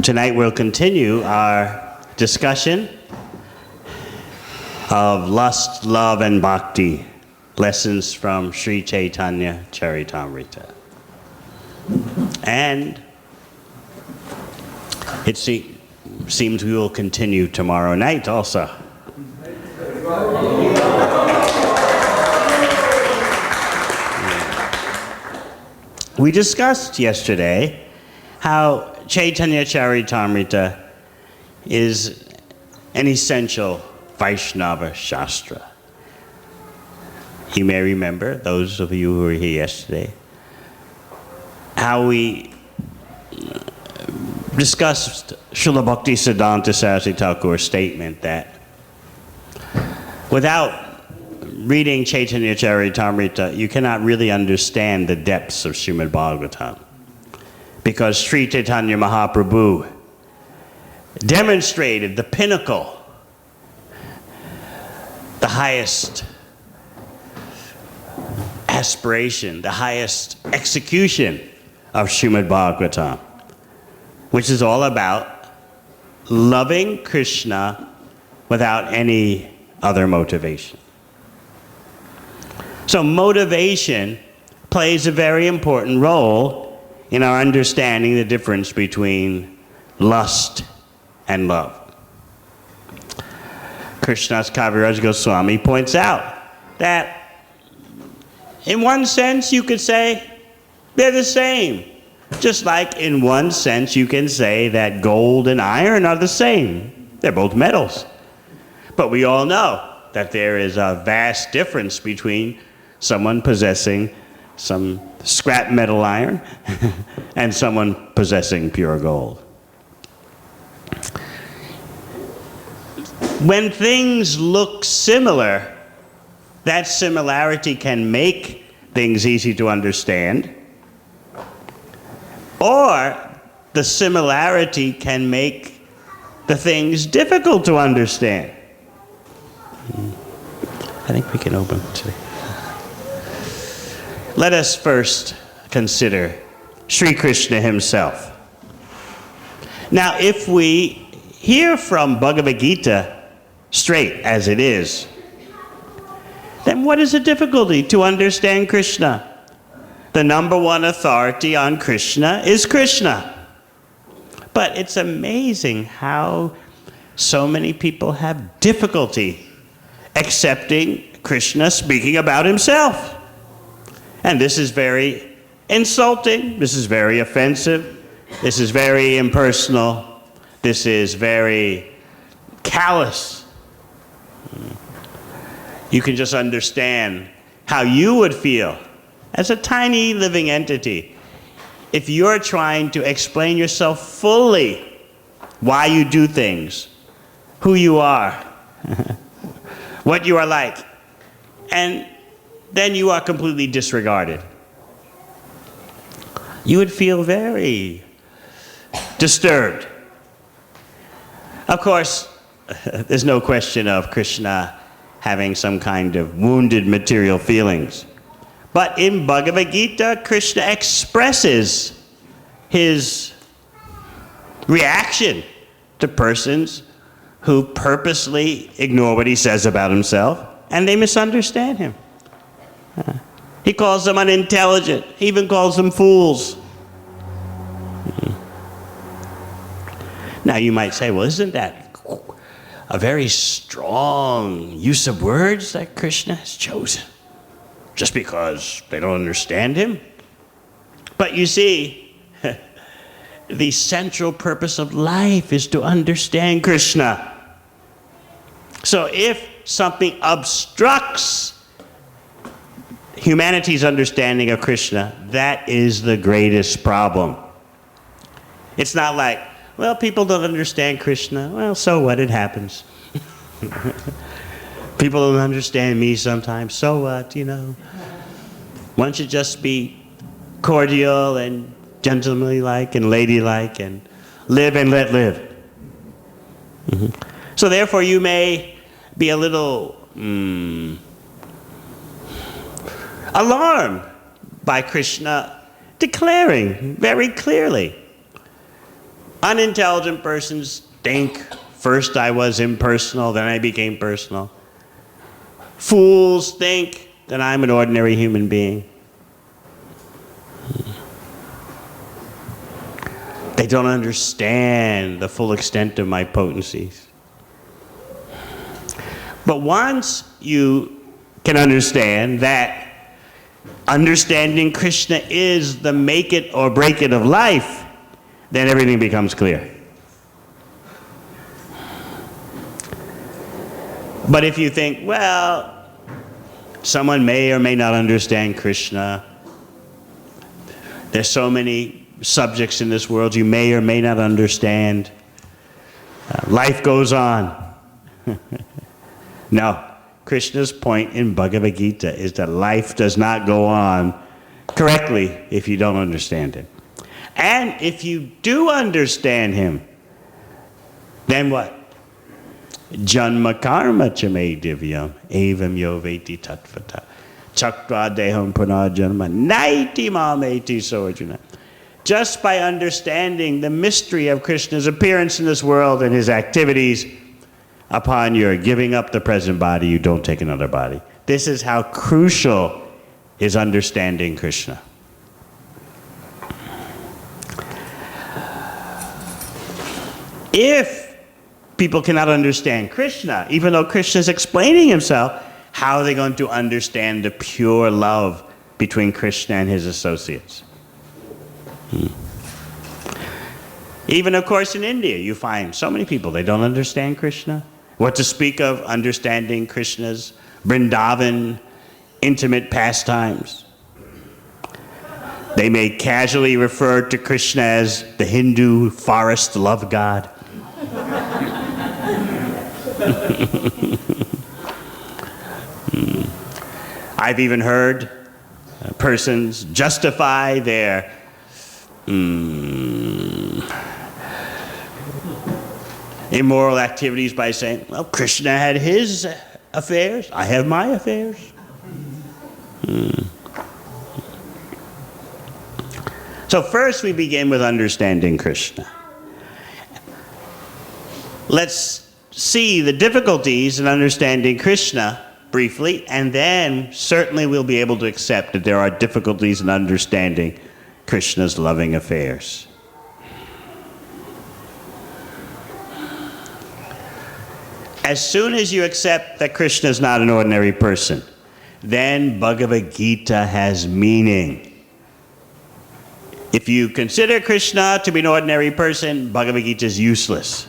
Tonight we'll continue our discussion of lust, love, and bhakti, lessons from Sri Caitanya Caritamrta. And it seems we will continue tomorrow night also. We discussed yesterday how Caitanya Caritamrta is an essential Vaishnava Shastra. You may remember, those of you who were here yesterday, how we discussed Srila Bhaktisiddhanta Saraswati Thakur's statement that without reading Caitanya Caritamrita, you cannot really understand the depths of Srimad Bhagavatam. Because Sri Caitanya Mahaprabhu demonstrated the pinnacle, the highest aspiration, the highest execution of Srimad Bhagavatam, which is all about loving Krishna without any other motivation. So motivation plays a very important role in our understanding the difference between lust and love. Krishna's Kaviraj Goswami points out that in one sense you could say they're the same. Just like in one sense you can say that gold and iron are the same. They're both metals. But we all know that there is a vast difference between someone possessing some scrap metal iron and someone possessing pure gold. When things look similar, that similarity can make things easy to understand, or the similarity can make the things difficult to understand. I think we can open today. Let us first consider Sri Krishna himself. Now, if we hear from Bhagavad Gita straight as it is, then what is the difficulty to understand Krishna? The number one authority on Krishna is Krishna. But it's amazing how so many people have difficulty accepting Krishna speaking about himself. And this is very insulting, this is very offensive, this is very impersonal, this is very callous. You can just understand how you would feel as a tiny living entity if you're trying to explain yourself fully, why you do things, who you are, what you are like, and then you are completely disregarded. You would feel very disturbed. Of course, there's no question of Krishna having some kind of wounded material feelings. But in Bhagavad Gita, Krishna expresses his reaction to persons who purposely ignore what he says about himself, and they misunderstand him. He calls them unintelligent. He even calls them fools. Now you might say, well, isn't that a very strong use of words that Krishna has chosen? Just because they don't understand him? But you see, the central purpose of life is to understand Krishna. So if something obstructs humanity's understanding of Krishna, that is the greatest problem. It's not like, well, people don't understand Krishna. Well, so what? It happens. People don't understand me sometimes. So what, you know? One should just be cordial and gentlemanly-like and ladylike and live and let live. So therefore you may be a little alarmed by Krishna declaring very clearly Unintelligent persons think, first I was impersonal, then I became personal. Fools think that I'm an ordinary human being. They don't understand the full extent of my potencies. But once you can understand that understanding Krishna is the make it or break it of life, then everything becomes clear. But if you think, well, someone may or may not understand Krishna, there's so many subjects in this world you may or may not understand, life goes on. No, Krishna's point in Bhagavad Gita is that life does not go on correctly if you don't understand him. And if you do understand him, then what? Janma karma chame divyam evam yo veti tatvata chakra deham punajanma naiti mameti soarjuna. Just by understanding the mystery of Krishna's appearance in this world and his activities, upon your giving up the present body, you don't take another body. This is how crucial is understanding Krishna. If people cannot understand Krishna, even though Krishna is explaining himself, how are they going to understand the pure love between Krishna and his associates? Even, of course, in India, you find so many people, they don't understand Krishna. What to speak of understanding Krishna's Vrindavan intimate pastimes. They may casually refer to Krishna as the Hindu forest love god. I've even heard persons justify their immoral activities by saying, well, Krishna had his affairs, I have my affairs. So first we begin with understanding Krishna. Let's see the difficulties in understanding Krishna briefly, and then certainly we'll be able to accept that there are difficulties in understanding Krishna's loving affairs. As soon as you accept that Krishna is not an ordinary person, then Bhagavad Gita has meaning. If you consider Krishna to be an ordinary person, Bhagavad Gita is useless.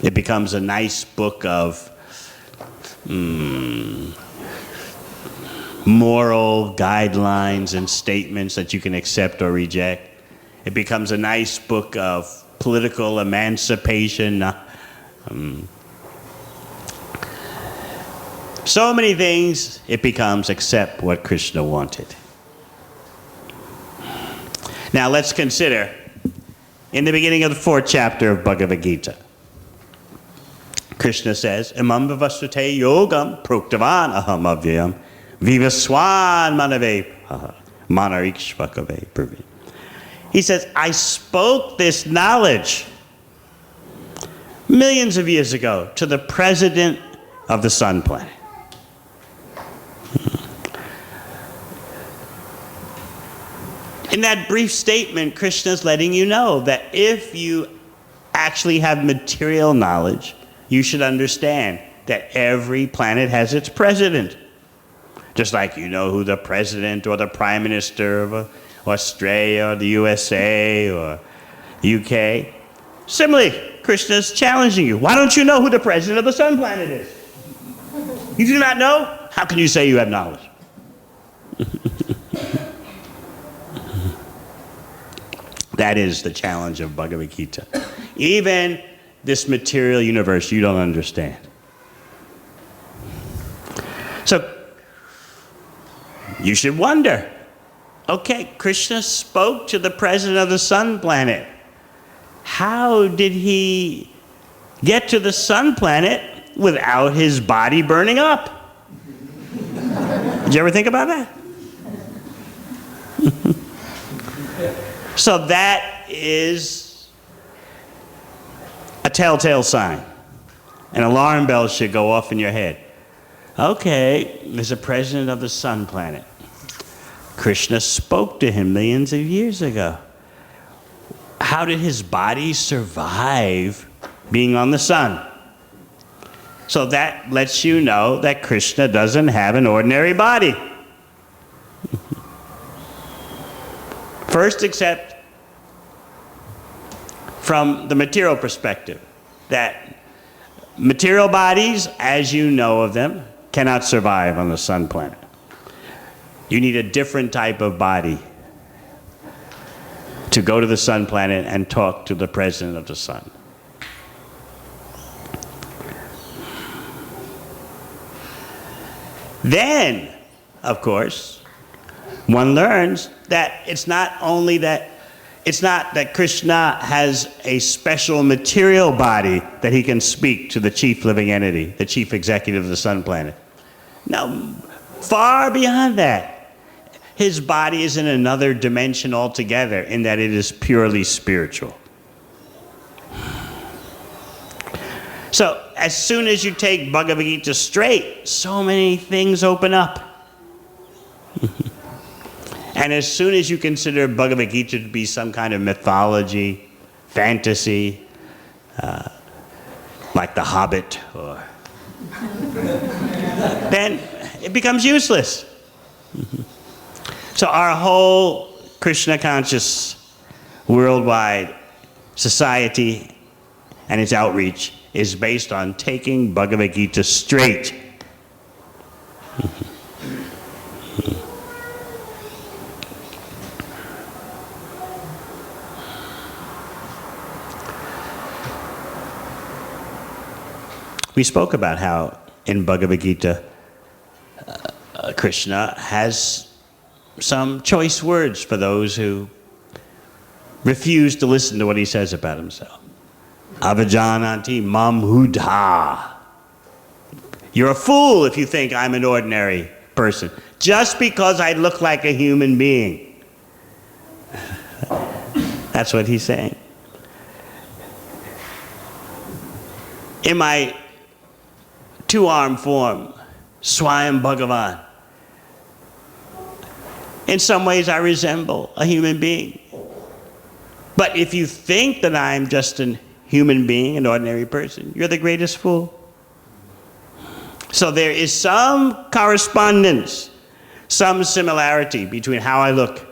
It becomes a nice book of moral guidelines and statements that you can accept or reject. It becomes a nice book of political emancipation. So many things it becomes except what Krishna wanted. Now let's consider in the beginning of the 4th chapter of Bhagavad Gita. Krishna says, Imam vavasvate yogam proktavan aham avyayam vivaswan manave manarikshvakave pravin. He says, I spoke this knowledge millions of years ago to the president of the sun planet. In that brief statement, Krishna is letting you know that if you actually have material knowledge, you should understand that every planet has its president. Just like you know who the president or the prime minister of Australia or the USA or UK. Similarly, Krishna is challenging you. Why don't you know who the president of the sun planet is? You do not know? How can you say you have knowledge? That is the challenge of Bhagavad Gita. Even this material universe you don't understand. So, you should wonder, okay, Krishna spoke to the president of the sun planet. How did he get to the sun planet without his body burning up? Did you ever think about that? So that is a telltale sign. An alarm bell should go off in your head. Okay, there's a president of the sun planet. Krishna spoke to him millions of years ago. How did his body survive being on the sun? So that lets you know that Krishna doesn't have an ordinary body. First, accept from the material perspective that material bodies, as you know of them, cannot survive on the sun planet. You need a different type of body to go to the sun planet and talk to the president of the sun. Then, of course, one learns that it's not that Krishna has a special material body that he can speak to the chief living entity, the chief executive of the sun planet. No, far beyond that. His body is in another dimension altogether, in that it is purely spiritual. So, as soon as you take Bhagavad Gita straight, so many things open up. And as soon as you consider Bhagavad Gita to be some kind of mythology, fantasy, like The Hobbit, or then it becomes useless. So our whole Krishna conscious worldwide society and its outreach is based on taking Bhagavad Gita straight. We spoke about how in Bhagavad Gita, Krishna has some choice words for those who refuse to listen to what he says about himself. Avajananti mam hudha. You're a fool if you think I'm an ordinary person, just because I look like a human being. That's what he's saying. In my two-arm form, Swayam Bhagavan, in some ways I resemble a human being. But if you think that I'm just a human being, an ordinary person, you're the greatest fool. So there is some correspondence, some similarity between how I look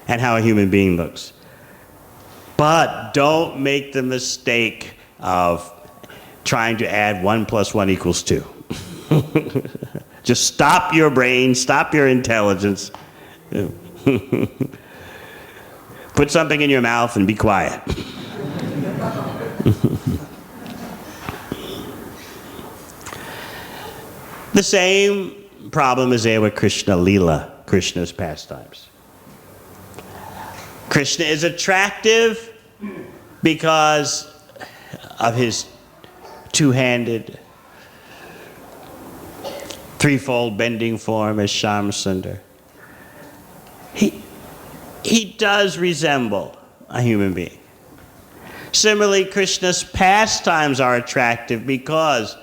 and how a human being looks. But don't make the mistake of trying to add 1 + 1 = 2. Just stop your brain, stop your intelligence. Put something in your mouth and be quiet. The same problem is there with Krishna Lila, Krishna's pastimes. Krishna is attractive because of his two-handed, threefold bending form as Shyam Sundar. He does resemble a human being. Similarly, Krishna's pastimes are attractive because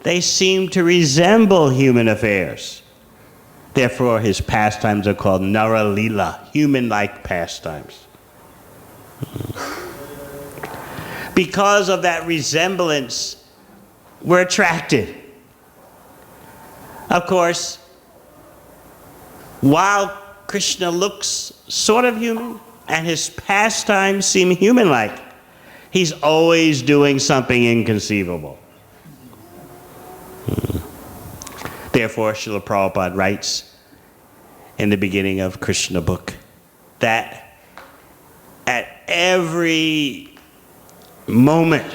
they seem to resemble human affairs. Therefore, his pastimes are called Nara Lila, human-like pastimes. Because of that resemblance, we're attracted. Of course, while Krishna looks sort of human and his pastimes seem human-like, he's always doing something inconceivable. Therefore, Srila Prabhupada writes in the beginning of Krishna book that at every moment,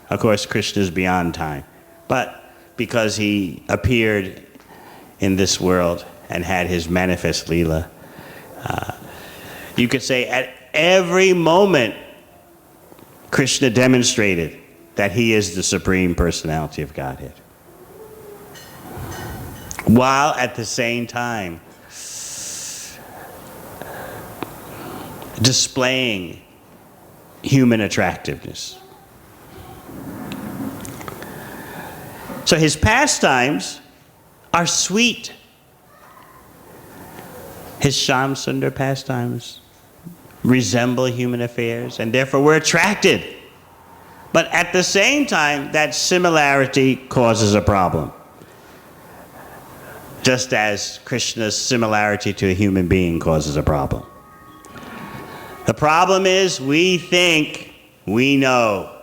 of course, Krishna is beyond time, but because he appeared in this world and had his manifest Leela, you could say at every moment, Krishna demonstrated that he is the Supreme Personality of Godhead. While at the same time displaying human attractiveness. So his pastimes are sweet. His Sham Sundar pastimes resemble human affairs, and therefore we're attracted. But at the same time, that similarity causes a problem. Just as Krishna's similarity to a human being causes a problem. The problem is we think we know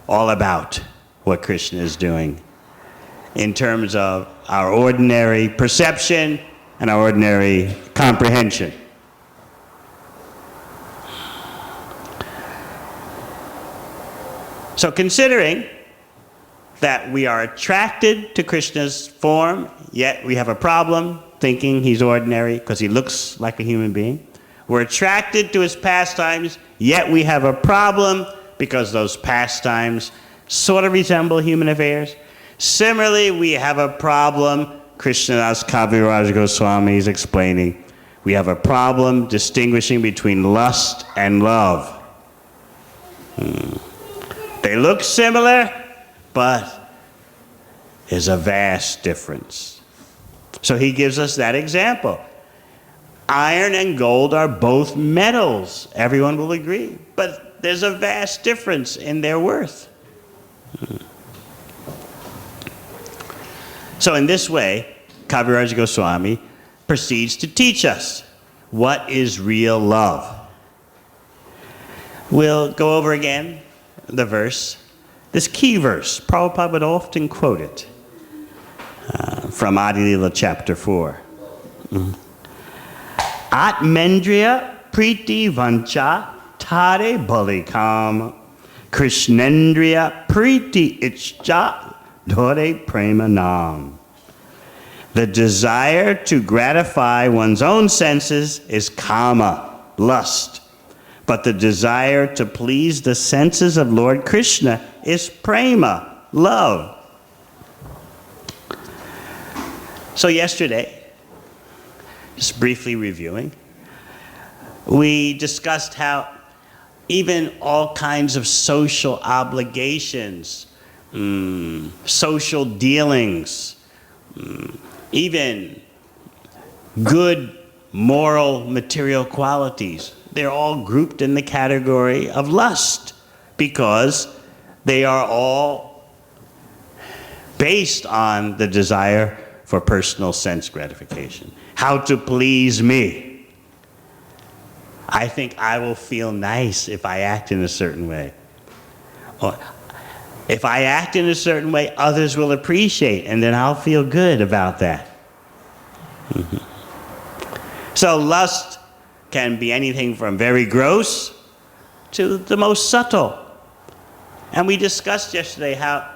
all about what Krishna is doing in terms of our ordinary perception and our ordinary comprehension. So considering that we are attracted to Krishna's form, yet we have a problem thinking he's ordinary because he looks like a human being. We're attracted to his pastimes, yet we have a problem because those pastimes sort of resemble human affairs. Similarly, we have a problem, Krishnadas Kaviraj Goswami is explaining, we have a problem distinguishing between lust and love. They look similar, but there's a vast difference. So he gives us that example. Iron and gold are both metals. Everyone will agree. But there's a vast difference in their worth. So in this way, Kaviraj Goswami proceeds to teach us what is real love. We'll go over again the verse, this key verse. Prabhupada would often quote it from Adi Lila chapter 4. Atmendriya priti vancha tare balikam Krishnendriya priti ichcha dore prema nam. The desire to gratify one's own senses is kama, lust. But the desire to please the senses of Lord Krishna is prema, love. So yesterday, just briefly reviewing, we discussed how even all kinds of social obligations, social dealings, even good moral material qualities, they're all grouped in the category of lust because they are all based on the desire for personal sense gratification. How to please me. I think I will feel nice if I act in a certain way. Or if I act in a certain way, others will appreciate, and then I'll feel good about that. So lust can be anything from very gross to the most subtle. And we discussed yesterday how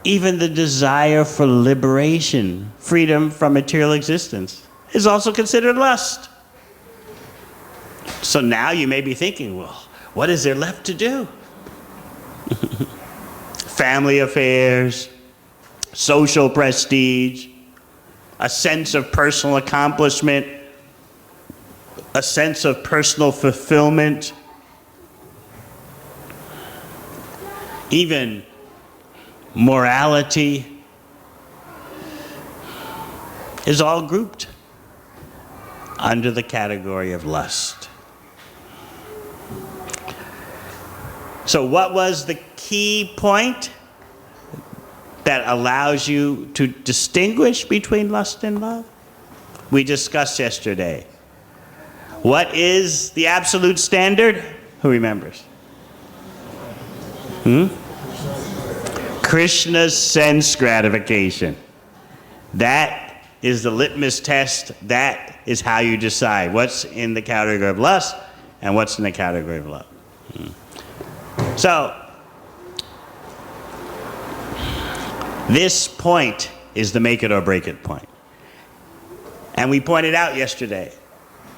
even the desire for liberation, freedom from material existence, is also considered lust. So now you may be thinking, well, what is there left to do? Family affairs, social prestige, a sense of personal accomplishment, a sense of personal fulfillment, even morality is all grouped under the category of lust. So what was the key point that allows you to distinguish between lust and love? We discussed yesterday. What is the absolute standard? Who remembers? Krishna's sense gratification. That is the litmus test. That is how you decide what's in the category of lust and what's in the category of love. So, this point is the make it or break it point. And we pointed out yesterday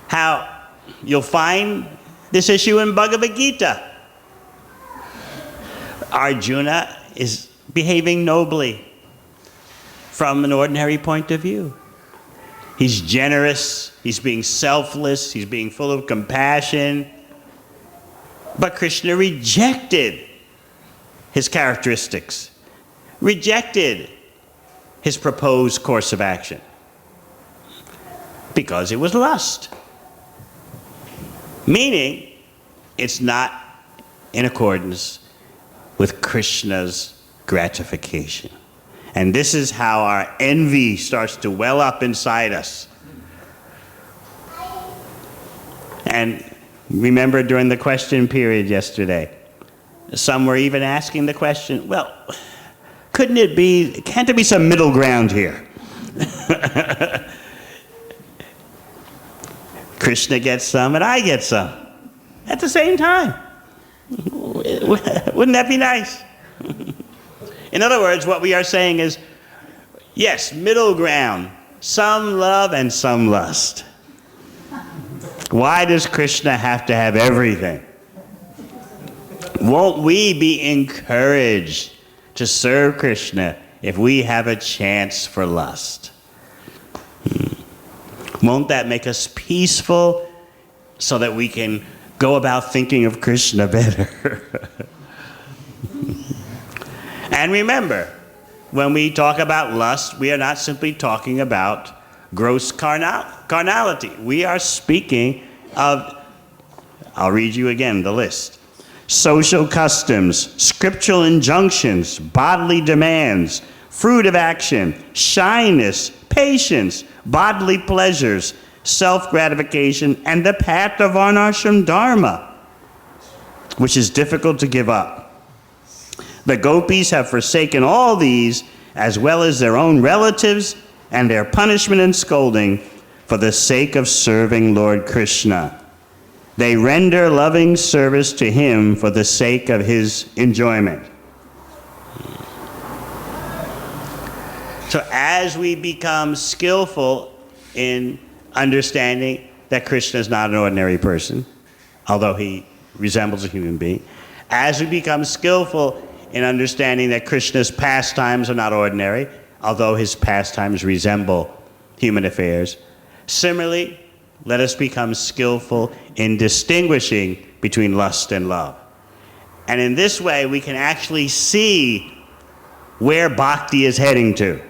how you'll find this issue in Bhagavad Gita. Arjuna is behaving nobly from an ordinary point of view. He's generous. He's being selfless. He's being full of compassion. But Krishna rejected his characteristics, rejected his proposed course of action, because it was lust. Meaning, it's not in accordance with Krishna's gratification. And this is how our envy starts to well up inside us. And remember during the question period yesterday, some were even asking the question, well, can't there be some middle ground here? Krishna gets some and I get some at the same time. Wouldn't that be nice? In other words, what we are saying is, yes, middle ground, some love and some lust. Why does Krishna have to have everything? Won't we be encouraged to serve Krishna if we have a chance for lust? Won't that make us peaceful so that we can go about thinking of Krishna better? And remember, when we talk about lust, we are not simply talking about gross carnality. We are speaking of, I'll read you again the list: social customs, scriptural injunctions, bodily demands, fruit of action, shyness, patience, bodily pleasures, self-gratification, and the path of varnashram dharma, which is difficult to give up. The gopis have forsaken all these, as well as their own relatives and their punishment and scolding, for the sake of serving Lord Krishna. They render loving service to him for the sake of his enjoyment. So as we become skillful in understanding that Krishna is not an ordinary person, although he resembles a human being, as we become skillful in understanding that Krishna's pastimes are not ordinary, although his pastimes resemble human affairs, similarly, let us become skillful in distinguishing between lust and love. And in this way, we can actually see where bhakti is heading to.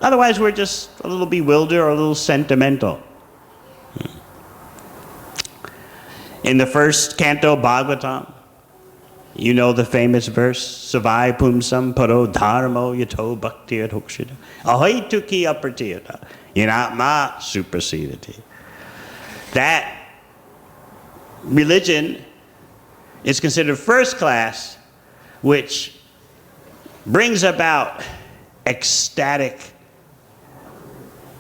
Otherwise, we're just a little bewildered or a little sentimental. In the first canto Bhagavatam, you know the famous verse, Savai pumsam paro dharmo yato bhaktir hokshita ahoituki apratiyata yanatma suprasidati. That religion is considered first class, which brings about ecstatic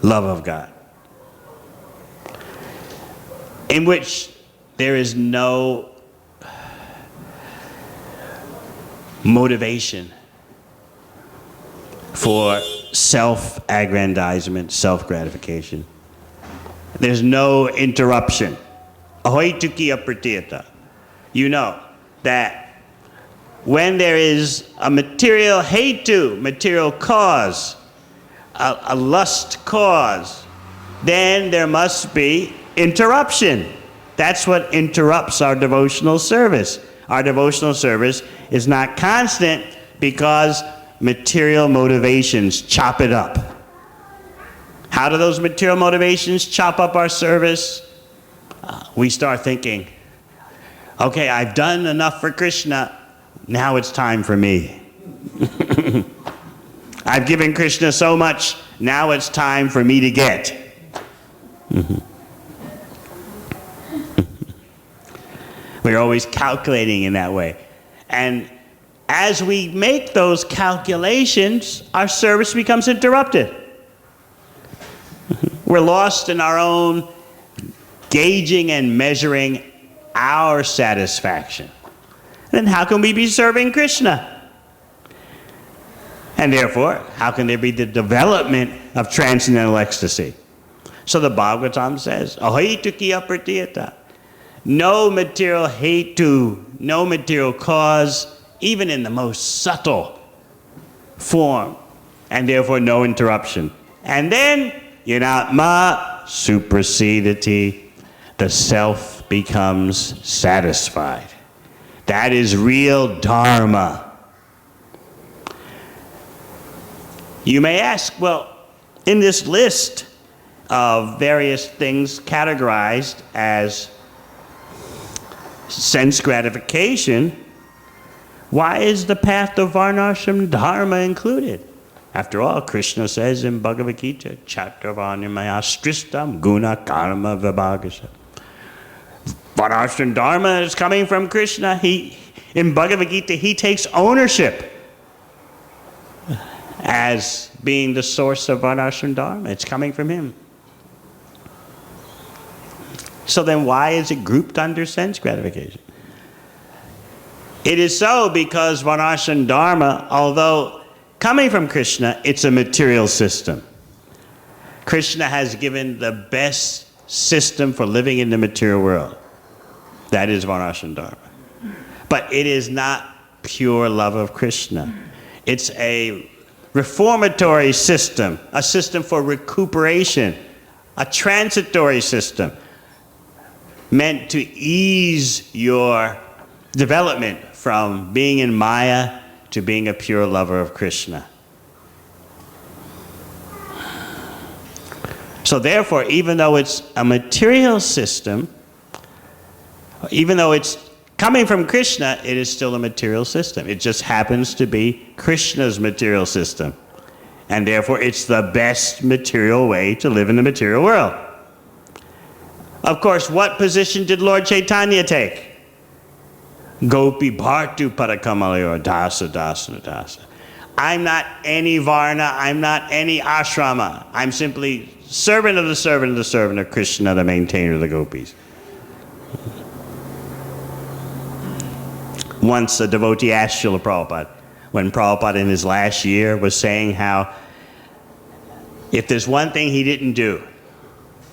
love of God, in which there is no motivation for self-aggrandizement, self-gratification. There's no interruption. Ahoituki apratiyata. You know that when there is a material hetu, material cause, a lust cause, then there must be interruption. That's what interrupts our devotional service. Our devotional service is not constant because material motivations chop it up. How do those material motivations chop up our service? We start thinking, okay, I've done enough for Krishna, now it's time for me. I've given Krishna so much, now it's time for me to get. We're always calculating in that way. And as we make those calculations, our service becomes interrupted. We're lost in our own gauging and measuring our satisfaction. Then how can we be serving Krishna? And therefore, how can there be the development of transcendental ecstasy? So the Bhagavatam says, ahoituki apratiyata. No material hetu, no material cause, even in the most subtle form, and therefore no interruption. And then Yunatma suprasedati. The self becomes satisfied. That is real dharma. You may ask, well, in this list of various things categorized as sense gratification, why is the path of Varnashram Dharma included? After all, Krishna says in Bhagavad Gita, Chaturvarnamaya Stristam Guna Karma Vibhagasa. Varnashram Dharma is coming from Krishna. In Bhagavad Gita, he takes ownership as being the source of Varnashram Dharma. It's coming from him. So then why is it grouped under sense gratification? It is so because Varnashram Dharma, although coming from Krishna, it's a material system. Krishna has given the best system for living in the material world. That is Varnashram Dharma. But it is not pure love of Krishna. It's a reformatory system, a system for recuperation, a transitory system meant to ease your development from being in Maya to being a pure lover of Krishna. So therefore, even though it's a material system, even though it's coming from Krishna, it is still a material system. It just happens to be Krishna's material system. And therefore, it's the best material way to live in the material world. Of course, what position did Lord Caitanya take? Gopi Bhartu Parakamalayor Dasa Dasa Dasa. I'm not any Varna, I'm not any ashrama. I'm simply servant of the servant of the servant of Krishna, the maintainer of the gopis. Once a devotee asked Srila Prabhupada, when Prabhupada in his last year was saying how if there's one thing he didn't do,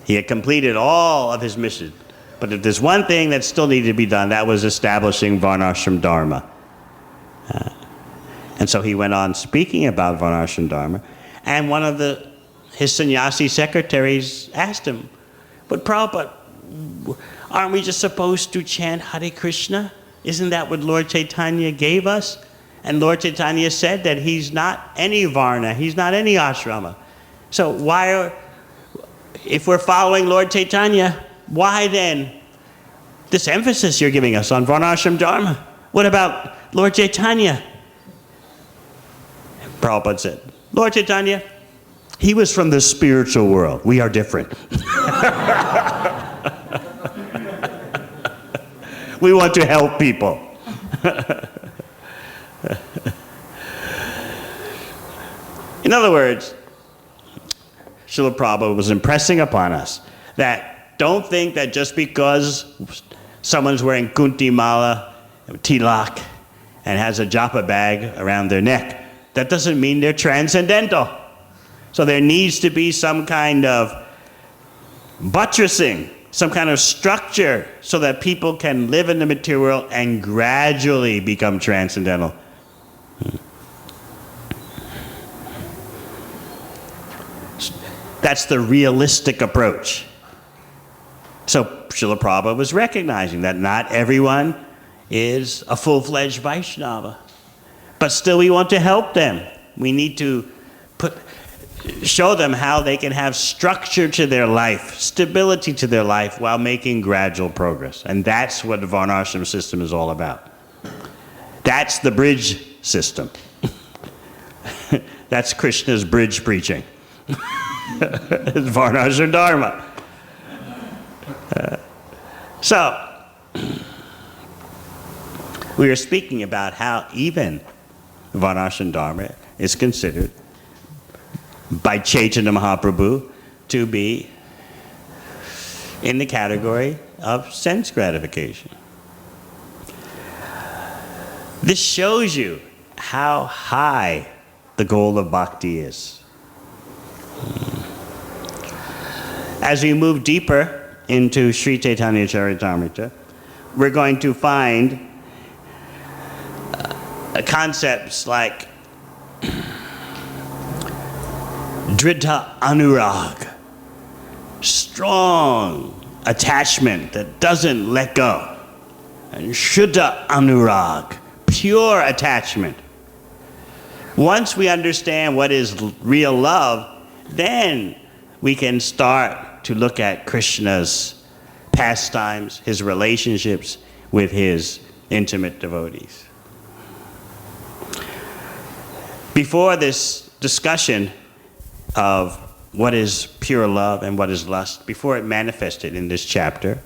he had completed all of his mission, but if there's one thing that still needed to be done, that was establishing Varnashram Dharma. And so he went on speaking about Varnashram Dharma, and one of his sannyasi secretaries asked him, but Prabhupada, aren't we just supposed to chant Hare Krishna? Isn't that what Lord Caitanya gave us? And Lord Caitanya said that he's not any Varna, he's not any ashrama. So if we're following Lord Caitanya, why then this emphasis you're giving us on Varnashram Dharma? What about Lord Caitanya? Prabhupada said, Lord Caitanya, he was from the spiritual world. We are different. We want to help people. In other words, Srila Prabhupada was impressing upon us that don't think that just because someone's wearing kunti mala, tilak, and has a japa bag around their neck, that doesn't mean they're transcendental. So there needs to be some kind of buttressing, some kind of structure so that people can live in the material world and gradually become transcendental. That's the realistic approach. So Srila Prabhupada was recognizing that not everyone is a full-fledged Vaishnava. But still we want to help them. We need to show them how they can have structure to their life, stability to their life while making gradual progress. And that's what the Varnashram system is all about. That's the bridge system. That's Krishna's bridge preaching. It's Varnashram Dharma. So, we are speaking about how even Varnashram Dharma is considered by Caitanya Mahaprabhu to be in the category of sense gratification. This shows you how high the goal of bhakti is. As we move deeper into Sri Caitanya Caritamrta, we're going to find concepts like Dridha Anurag, strong attachment that doesn't let go. And Shuddha Anurag, pure attachment. Once we understand what is real love, then we can start to look at Krishna's pastimes, his relationships with his intimate devotees. Before this discussion of what is pure love and what is lust, before it manifested in this chapter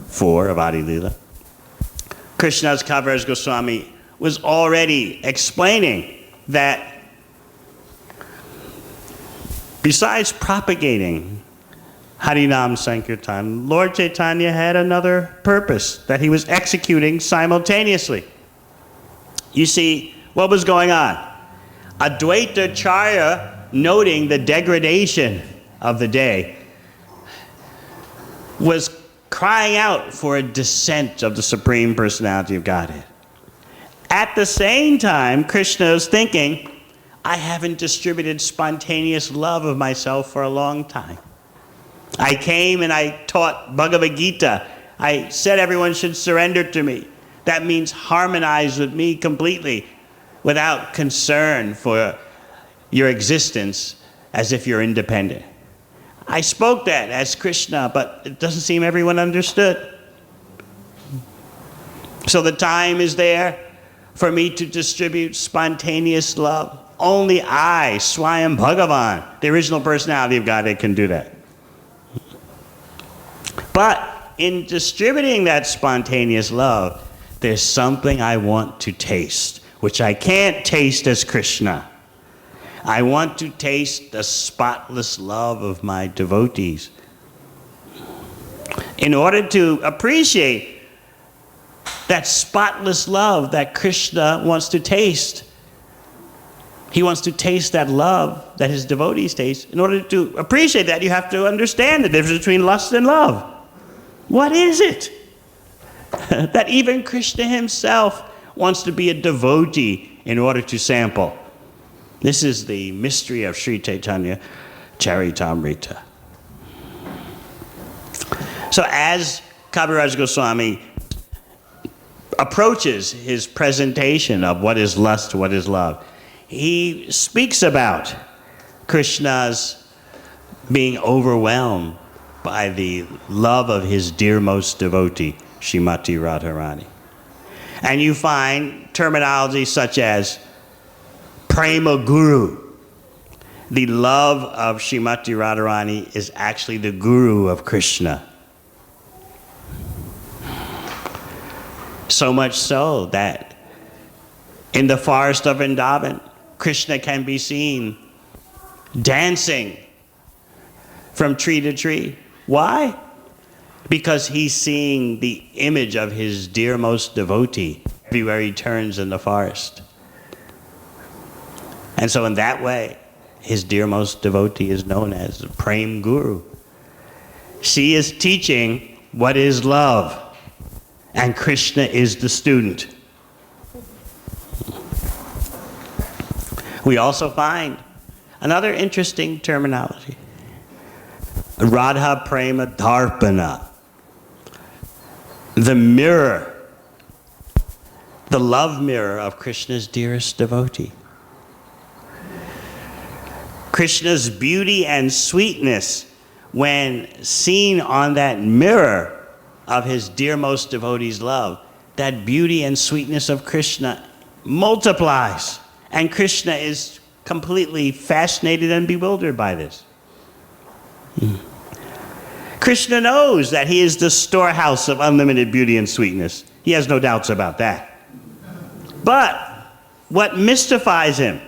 4 of Adi Lila, Krishna's Kaviraj Goswami was already explaining that besides propagating Harinam Sankirtan, Lord Caitanya had another purpose that he was executing simultaneously. You see, what was going on? Advaita-charya, noting the degradation of the day, was crying out for a descent of the Supreme Personality of Godhead. At the same time, Krishna is thinking, I haven't distributed spontaneous love of myself for a long time. I came and I taught Bhagavad Gita. I said everyone should surrender to me. That means harmonize with me completely without concern for your existence as if you're independent. I spoke that as Krishna, but it doesn't seem everyone understood. So the time is there for me to distribute spontaneous love. Only I, Swayam Bhagavan, the original personality of Godhead, can do that. But in distributing that spontaneous love, there's something I want to taste, which I can't taste as Krishna. I want to taste the spotless love of my devotees. In order to appreciate that spotless love that Krishna wants to taste, he wants to taste that love that his devotees taste. In order to appreciate that, you have to understand the difference between lust and love. What is it that even Krishna himself wants to be a devotee in order to sample? This is the mystery of Sri Caitanya Caritamrta. So as Kaviraj Goswami approaches his presentation of what is lust, what is love, he speaks about Krishna's being overwhelmed by the love of his dearmost devotee, Srimati Radharani. And you find terminology such as Prema Guru. The love of Srimati Radharani is actually the guru of Krishna. So much so that in the forest of Vrindavan, Krishna can be seen dancing from tree to tree. Why? Because he's seeing the image of his dearmost devotee everywhere he turns in the forest. And so in that way, his dearmost devotee is known as the Prem Guru. She is teaching what is love, and Krishna is the student. We also find another interesting terminology. Radha Prema Darpana. The mirror, the love mirror of Krishna's dearest devotee. Krishna's beauty and sweetness, when seen on that mirror of his dearmost devotee's love, that beauty and sweetness of Krishna multiplies. And Krishna is completely fascinated and bewildered by this. Krishna knows that he is the storehouse of unlimited beauty and sweetness. He has no doubts about that. But what mystifies him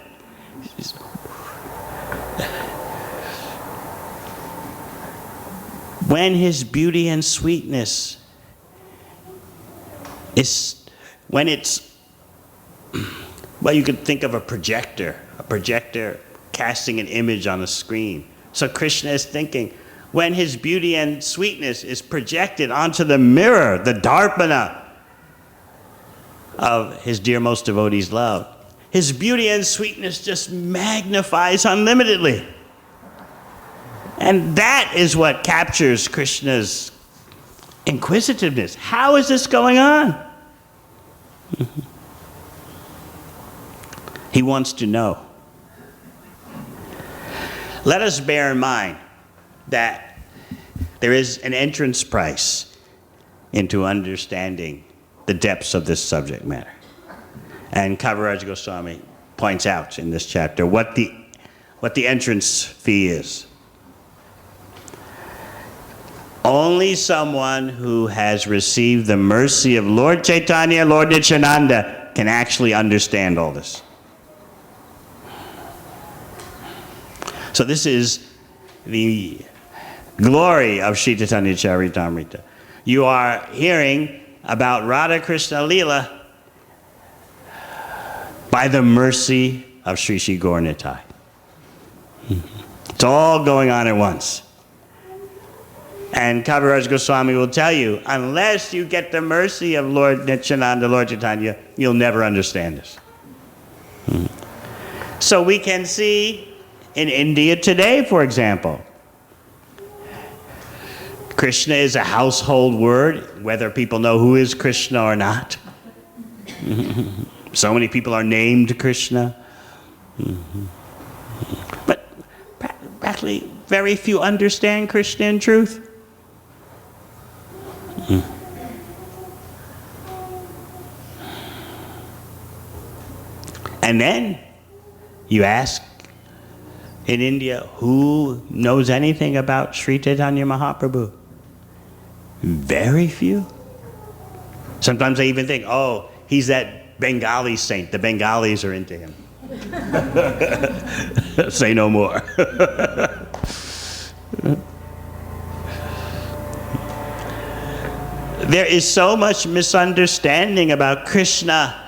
when his beauty and sweetness is, when it's, well, you could think of a projector casting an image on a screen. So Krishna is thinking, when his beauty and sweetness is projected onto the mirror, the darpana of his dearmost devotee's love, his beauty and sweetness just magnifies unlimitedly. And that is what captures Krishna's inquisitiveness. How is this going on? He wants to know. Let us bear in mind that there is an entrance price into understanding the depths of this subject matter. And Kaviraj Goswami points out in this chapter what the entrance fee is. Only someone who has received the mercy of Lord Caitanya, Lord Nityananda, can actually understand all this. So this is the glory of Sri Caitanya Caritamrta. You are hearing about Radha Krishna Leela by the mercy of Sri Sri Gaur Nitai. It's all going on at once. And Kaviraj Goswami will tell you, unless you get the mercy of Lord Nityananda, Lord Caitanya, you'll never understand this. So we can see in India today, for example, Krishna is a household word, whether people know who is Krishna or not. So many people are named Krishna. But practically very few understand Krishna in truth. And then you ask in India, who knows anything about Sri Caitanya Mahaprabhu? Very few. Sometimes they even think, oh, he's that Bengali saint. The Bengalis are into him. Say no more. There is so much misunderstanding about Krishna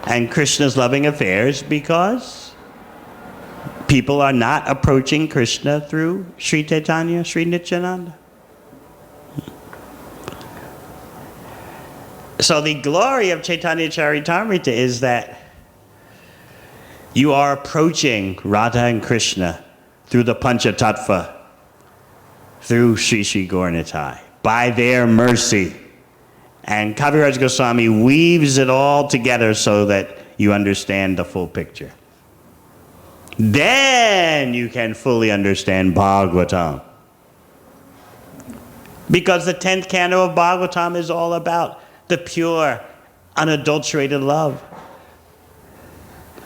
and Krishna's loving affairs because people are not approaching Krishna through Sri Caitanya, Sri Nityananda. So the glory of Caitanya Caritamrta is that you are approaching Radha and Krishna through the Panchatattva, through Sri Sri Gaur Nitai, by their mercy. And Kaviraj Goswami weaves it all together so that you understand the full picture. Then you can fully understand Bhagavatam. Because the 10th canto of Bhagavatam is all about the pure, unadulterated love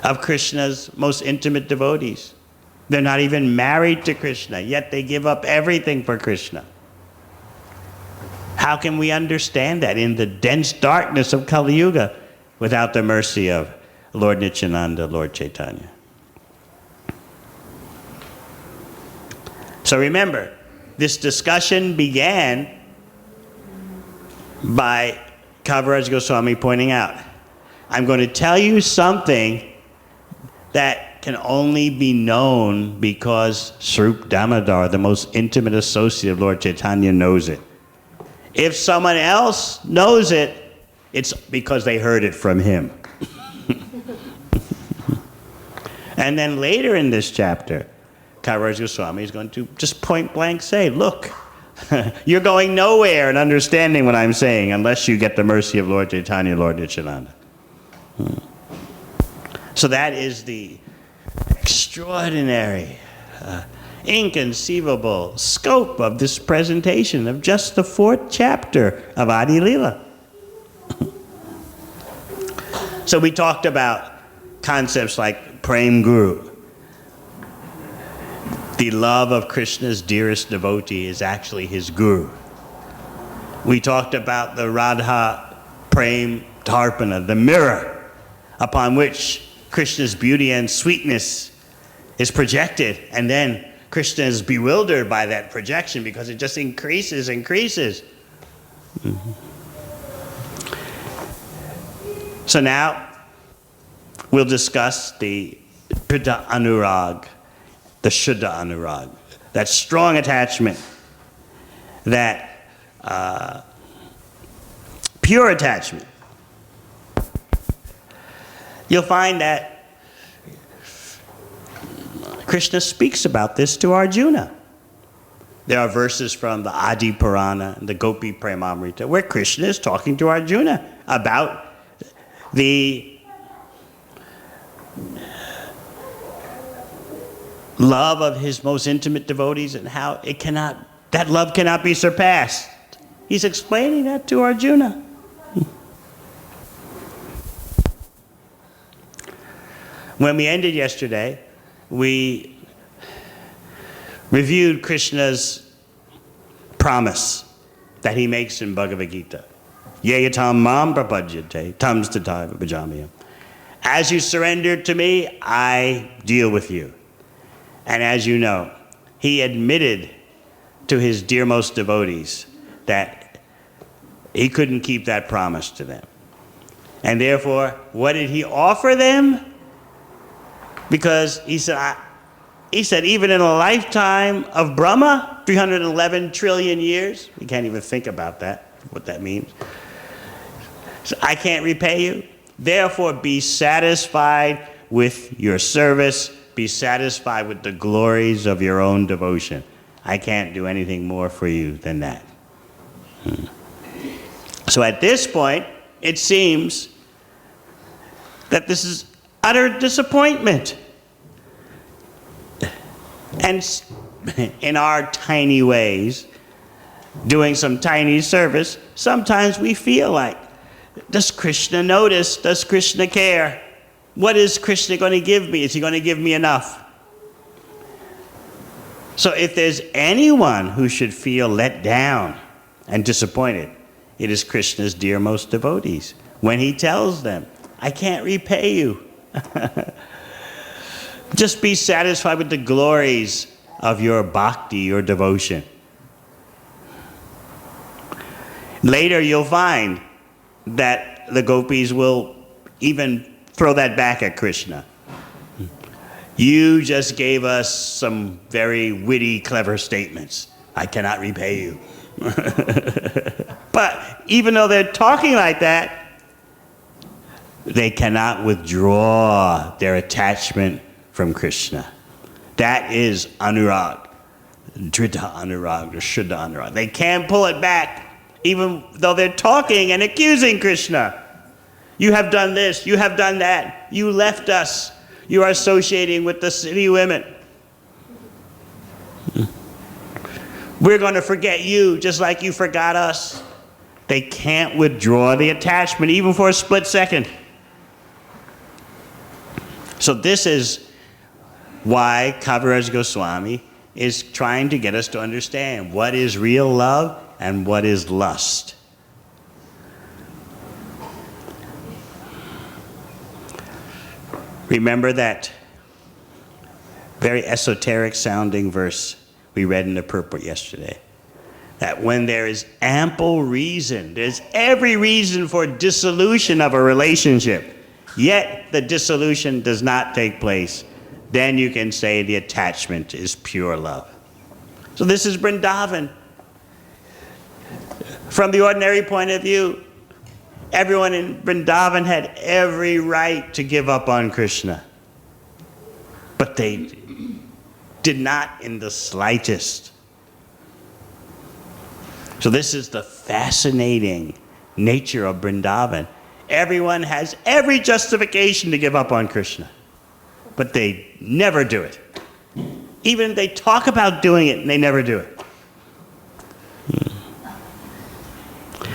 of Krishna's most intimate devotees. They're not even married to Krishna, yet they give up everything for Krishna. How can we understand that in the dense darkness of Kali Yuga without the mercy of Lord Nityananda, Lord Caitanya? So remember, this discussion began by Kaviraj Goswami pointing out, I'm going to tell you something that can only be known because Swarup Damodar, the most intimate associate of Lord Caitanya, knows it. If someone else knows it, it's because they heard it from him. And then later in this chapter, Kaviraj Goswami is going to just point blank say, look, you're going nowhere in understanding what I'm saying unless you get the mercy of Lord Caitanya, Lord Nityananda. So that is the extraordinary, inconceivable scope of this presentation of just the 4th chapter of Adi Leela. So we talked about concepts like Prem Guru. The love of Krishna's dearest devotee is actually his guru. We talked about the Radha Prem Tarpana, the mirror upon which Krishna's beauty and sweetness is projected, and then Krishna is bewildered by that projection because it just increases. So now we'll discuss the Pita Anurag, the Shuddha Anurag, that strong attachment, that pure attachment. You'll find that Krishna speaks about this to Arjuna. There are verses from the Adi Purana and the Gopi Premamrita where Krishna is talking to Arjuna about the love of his most intimate devotees and how that love cannot be surpassed. He's explaining that to Arjuna. When we ended yesterday, we reviewed Krishna's promise that he makes in Bhagavad Gita. Yeyatam mam prapajyate, tam stataiva bhajamiyam. As you surrender to me, I deal with you. And as you know, he admitted to his dearmost devotees that he couldn't keep that promise to them. And therefore, what did he offer them? Because he said, even in a lifetime of Brahma, 311 trillion years, we can't even think about that, what that means. So I can't repay you. Therefore, be satisfied with your service. Be satisfied with the glories of your own devotion. I can't do anything more for you than that. So at this point, it seems that this is utter disappointment. And in our tiny ways, doing some tiny service, sometimes we feel like, does Krishna notice? Does Krishna care? What is Krishna going to give me? Is he going to give me enough? So if there's anyone who should feel let down and disappointed, it is Krishna's dearmost devotees. When he tells them, I can't repay you. Just be satisfied with the glories of your bhakti, your devotion. Later you'll find that the gopis will even throw that back at Krishna. You just gave us some very witty, clever statements. I cannot repay you. But even though they're talking like that, they cannot withdraw their attachment from Krishna. That is anurag, drita anurag, or shuddha anurag. They can't pull it back, even though they're talking and accusing Krishna. You have done this, you have done that, you left us, you are associating with the city women. We're going to forget you just like you forgot us. They can't withdraw the attachment even for a split second. So this is why Kaviraj Goswami is trying to get us to understand what is real love and what is lust. Remember that very esoteric sounding verse we read in the purport yesterday. That when there is ample reason, there's every reason for dissolution of a relationship, yet the dissolution does not take place, then you can say the attachment is pure love. So this is Vrindavan. From the ordinary point of view, everyone in Vrindavan had every right to give up on Krishna. But they did not in the slightest. So this is the fascinating nature of Vrindavan. Everyone has every justification to give up on Krishna. But they never do it. Even they talk about doing it and they never do it.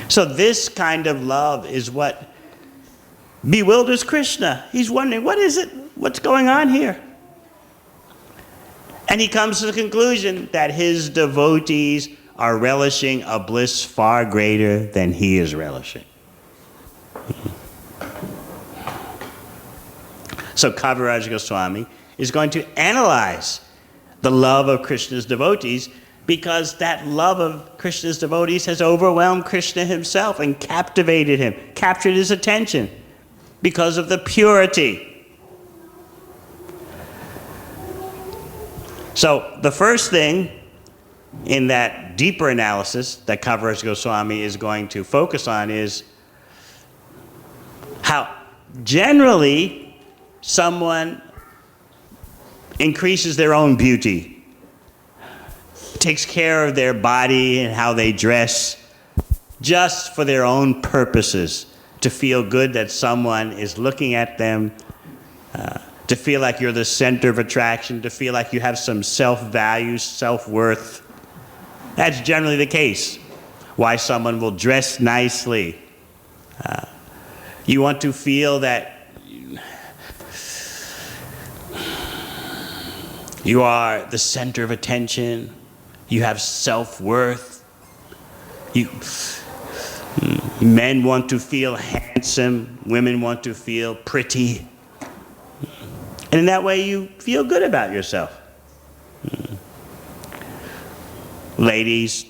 So this kind of love is what bewilders Krishna. He's wondering, what is it? What's going on here? And he comes to the conclusion that his devotees are relishing a bliss far greater than he is relishing. So Kaviraj Goswami is going to analyze the love of Krishna's devotees, because that love of Krishna's devotees has overwhelmed Krishna himself and captivated him, captured his attention because of the purity. So the first thing in that deeper analysis that Kaviraj Goswami is going to focus on is how generally someone increases their own beauty takes care of their body and how they dress just for their own purposes, to feel good that someone is looking at them, to feel like you're the center of attraction, to feel like you have some self-value, self-worth. That's generally the case. Why someone will dress nicely. You want to feel that you are the center of attention. You have self-worth. Men want to feel handsome. Women want to feel pretty. And in that way, you feel good about yourself. Ladies,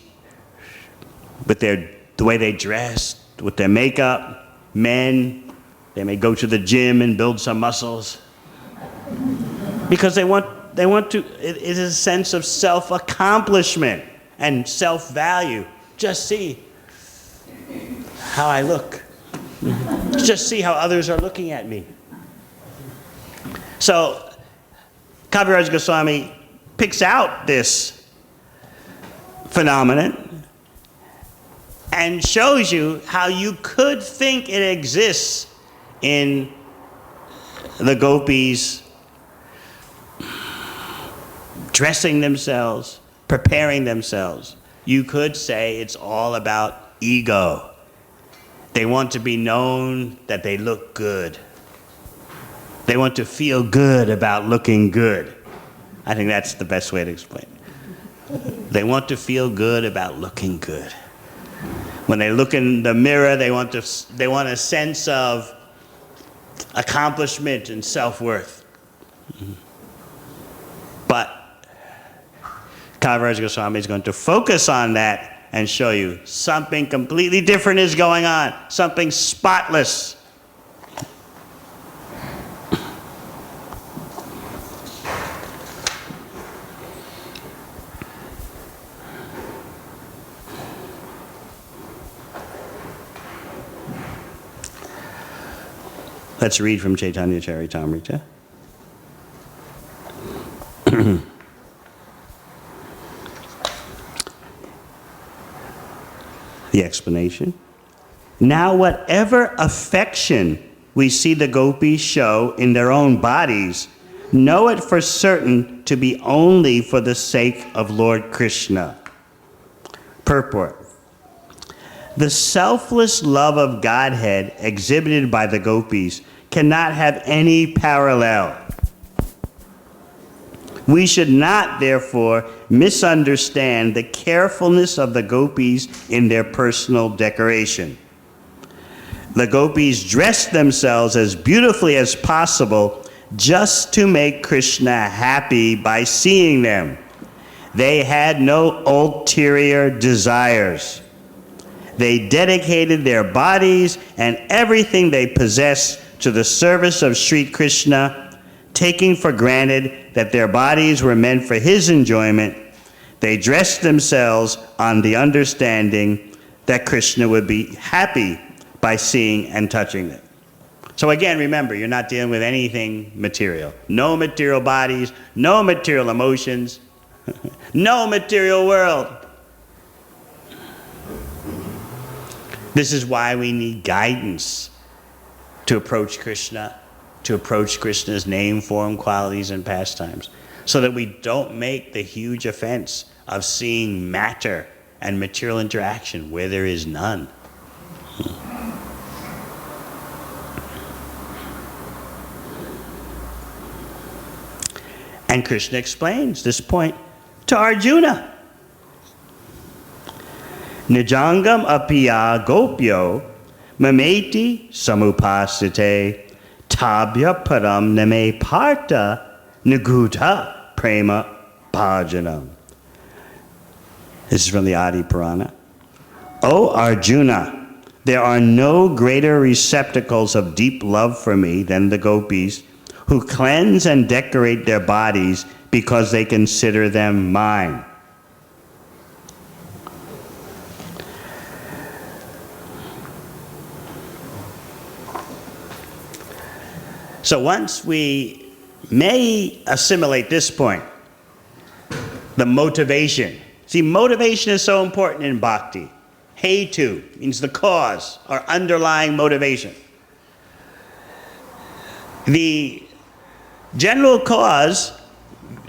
with the way they dress, with their makeup. Men, they may go to the gym and build some muscles. Because they want to, it is a sense of self-accomplishment and self-value. Just see how I look. Just see how others are looking at me. So, Kaviraj Goswami picks out this phenomenon and shows you how you could think it exists in the gopis dressing themselves, preparing themselves. You could say it's all about ego. They want to be known that they look good. They want to feel good about looking good. I think that's the best way to explain it. They want to feel good about looking good. When they look in the mirror, they want a sense of accomplishment and self-worth. But Kaviraj Goswami is going to focus on that and show you something completely different is going on, something spotless. Let's read from Caitanya Caritamrta. The explanation. Now, whatever affection we see the gopis show in their own bodies, know it for certain to be only for the sake of Lord Krishna. Purport. The selfless love of Godhead exhibited by the gopis cannot have any parallel. We should not, therefore, misunderstand the carefulness of the gopis in their personal decoration. The gopis dressed themselves as beautifully as possible just to make Krishna happy by seeing them. They had no ulterior desires. They dedicated their bodies and everything they possessed to the service of Sri Krishna, taking for granted that their bodies were meant for his enjoyment. They dressed themselves on the understanding that Krishna would be happy by seeing and touching them. So again, remember, you're not dealing with anything material. No material bodies, no material emotions, no material world. This is why we need guidance to approach Krishna, to approach Krishna's name, form, qualities, and pastimes, so that we don't make the huge offense of seeing matter and material interaction where there is none. And Krishna explains this point to Arjuna. Nijangam apiya gopyo mameti samupasite tabya param name parta niguta prema bhajanam. This is from the Adi Purana. O Arjuna, there are no greater receptacles of deep love for me than the gopis, who cleanse and decorate their bodies because they consider them mine. So once we may assimilate this point, the motivation, See, motivation is so important in bhakti. Hetu means the cause or underlying motivation. The general cause,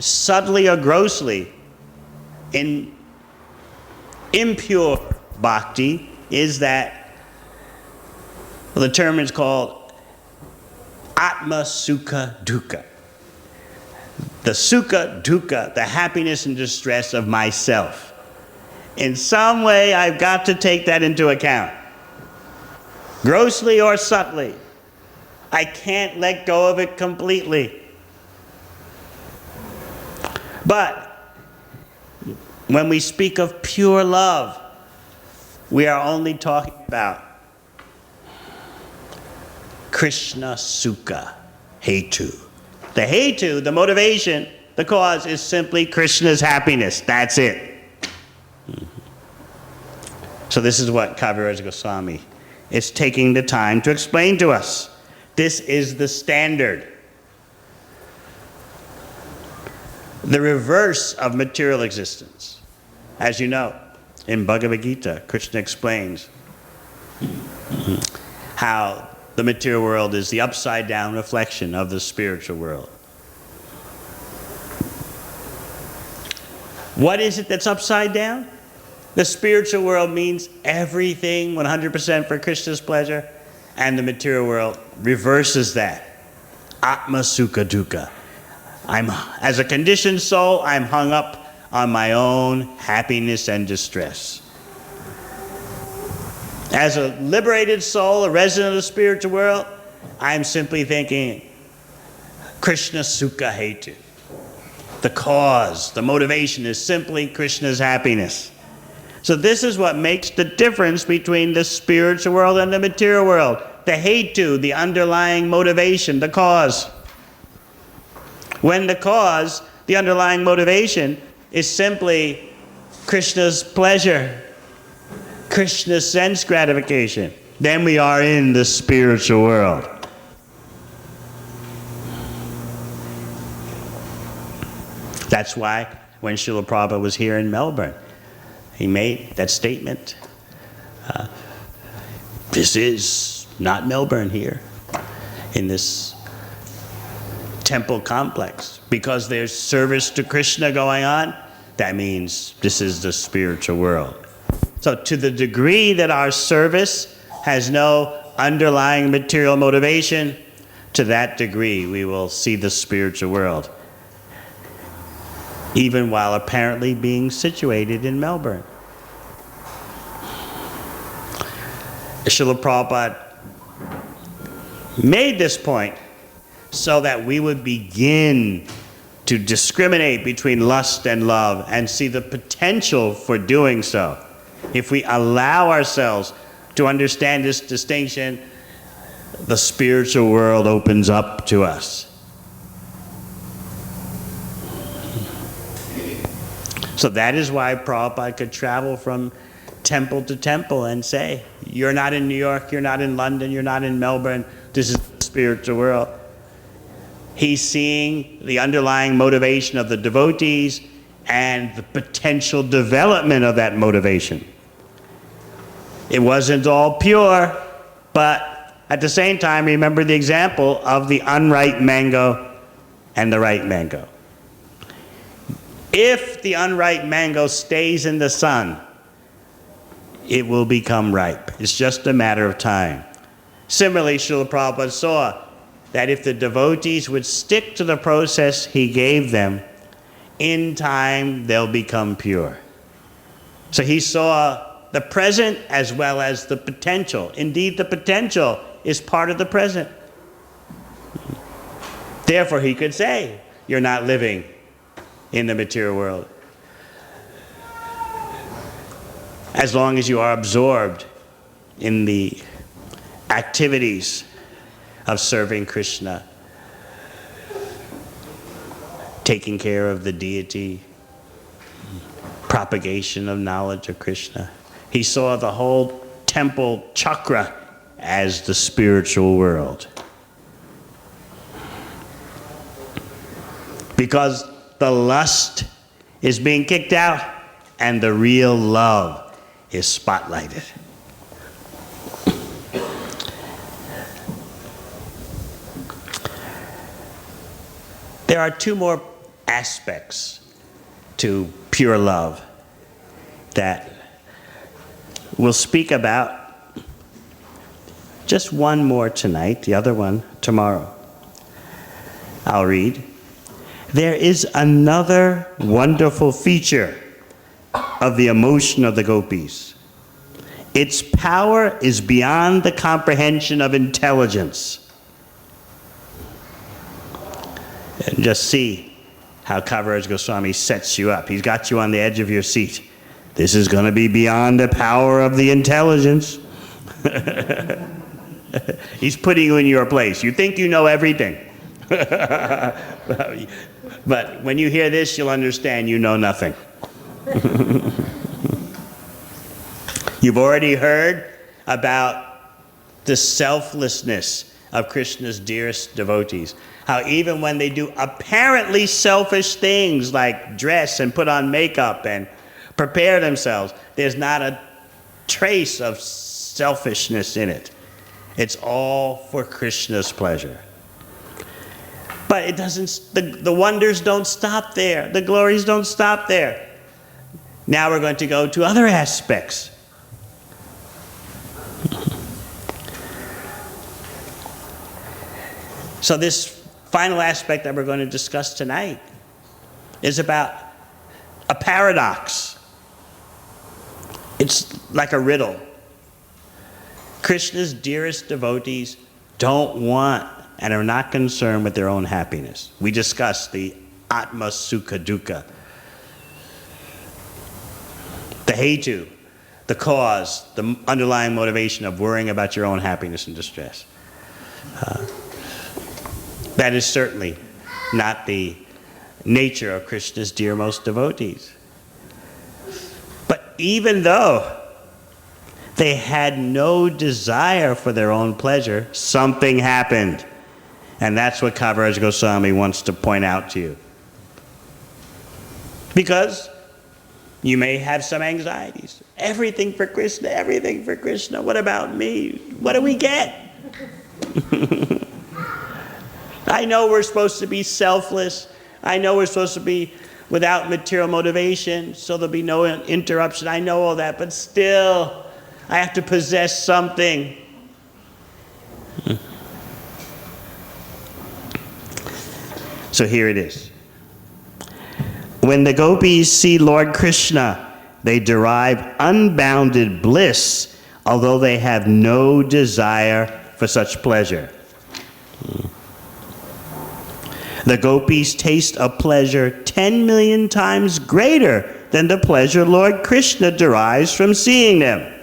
subtly or grossly, in impure bhakti is that, well, the term is called Atma Sukha Dukkha. The Sukha Dukkha, the happiness and distress of myself. In some way, I've got to take that into account. Grossly or subtly. I can't let go of it completely. But when we speak of pure love, we are only talking about Krishna Sukha Hetu. The Hetu, the motivation, the cause is simply Krishna's happiness. That's it. So this is what Kaviraj Goswami is taking the time to explain to us. This is the standard. The reverse of material existence. As you know, in Bhagavad Gita, Krishna explains how the material world is the upside down reflection of the spiritual world. What is it that's upside down? The spiritual world means everything 100% for Krishna's pleasure, and the material world reverses that. Atma Sukha Dukkha. As a conditioned soul, I'm hung up on my own happiness and distress. As a liberated soul, a resident of the spiritual world, I'm simply thinking Krishna Sukha Hetu. The cause, the motivation is simply Krishna's happiness. So this is what makes the difference between the spiritual world and the material world. The hetu, the underlying motivation, the cause. When the cause, the underlying motivation, is simply Krishna's pleasure, Krishna's sense gratification, then we are in the spiritual world. That's why when Srila Prabhupada was here in Melbourne, he made that statement. This is not Melbourne here, in this temple complex. Because there's service to Krishna going on, that means this is the spiritual world. So to the degree that our service has no underlying material motivation, to that degree we will see the spiritual world, even while apparently being situated in Melbourne. Srila Prabhupada made this point so that we would begin to discriminate between lust and love and see the potential for doing so. If we allow ourselves to understand this distinction, the spiritual world opens up to us. So that is why Prabhupada could travel from temple to temple and say, you're not in New York, you're not in London, you're not in Melbourne, this is the spiritual world. He's seeing the underlying motivation of the devotees and the potential development of that motivation. It wasn't all pure, but at the same time, remember the example of the unripe mango and the ripe mango. If the unripe mango stays in the sun, it will become ripe. It's just a matter of time. Similarly, Srila Prabhupada saw that if the devotees would stick to the process he gave them, in time they'll become pure. So he saw the present as well as the potential. Indeed, the potential is part of the present. Therefore, he could say, you're not living in the material world. As long as you are absorbed in the activities of serving Krishna, taking care of the deity, propagation of knowledge of Krishna. He saw the whole temple chakra as the spiritual world. Because the lust is being kicked out and the real love is spotlighted. There are two more aspects to pure love that we'll speak about. Just one more tonight, the other one tomorrow. I'll read. There is another wonderful feature of the emotion of the gopis. Its power is beyond the comprehension of intelligence. And just see how Kaviraj Goswami sets you up. He's got you on the edge of your seat. This is going to be beyond the power of the intelligence. He's putting you in your place. You think you know everything. But when you hear this, you'll understand you know nothing. You've already heard about the selflessness of Krishna's dearest devotees. How even when they do apparently selfish things like dress and put on makeup and prepare themselves, there's not a trace of selfishness in it. It's all for Krishna's pleasure. But it doesn't, the wonders don't stop there. The glories don't stop there. Now we're going to go to other aspects. So this final aspect that we're going to discuss tonight is about a paradox. It's like a riddle. Krishna's dearest devotees don't want and are not concerned with their own happiness. We discussed the Atma Sukha Dukkha, the hetu, the cause, the underlying motivation of worrying about your own happiness and distress. That is certainly not the nature of Krishna's dearmost devotees. But even though they had no desire for their own pleasure, something happened. And that's what Kaviraj Goswami wants to point out to you. Because you may have some anxieties. Everything for Krishna, everything for Krishna. What about me? What do we get? I know we're supposed to be selfless. I know we're supposed to be without material motivation, so there'll be no interruption. I know all that, but still, I have to possess something. So here it is. When the gopis see Lord Krishna, they derive unbounded bliss, although they have no desire for such pleasure. The gopis taste a pleasure 10 million times greater than the pleasure Lord Krishna derives from seeing them.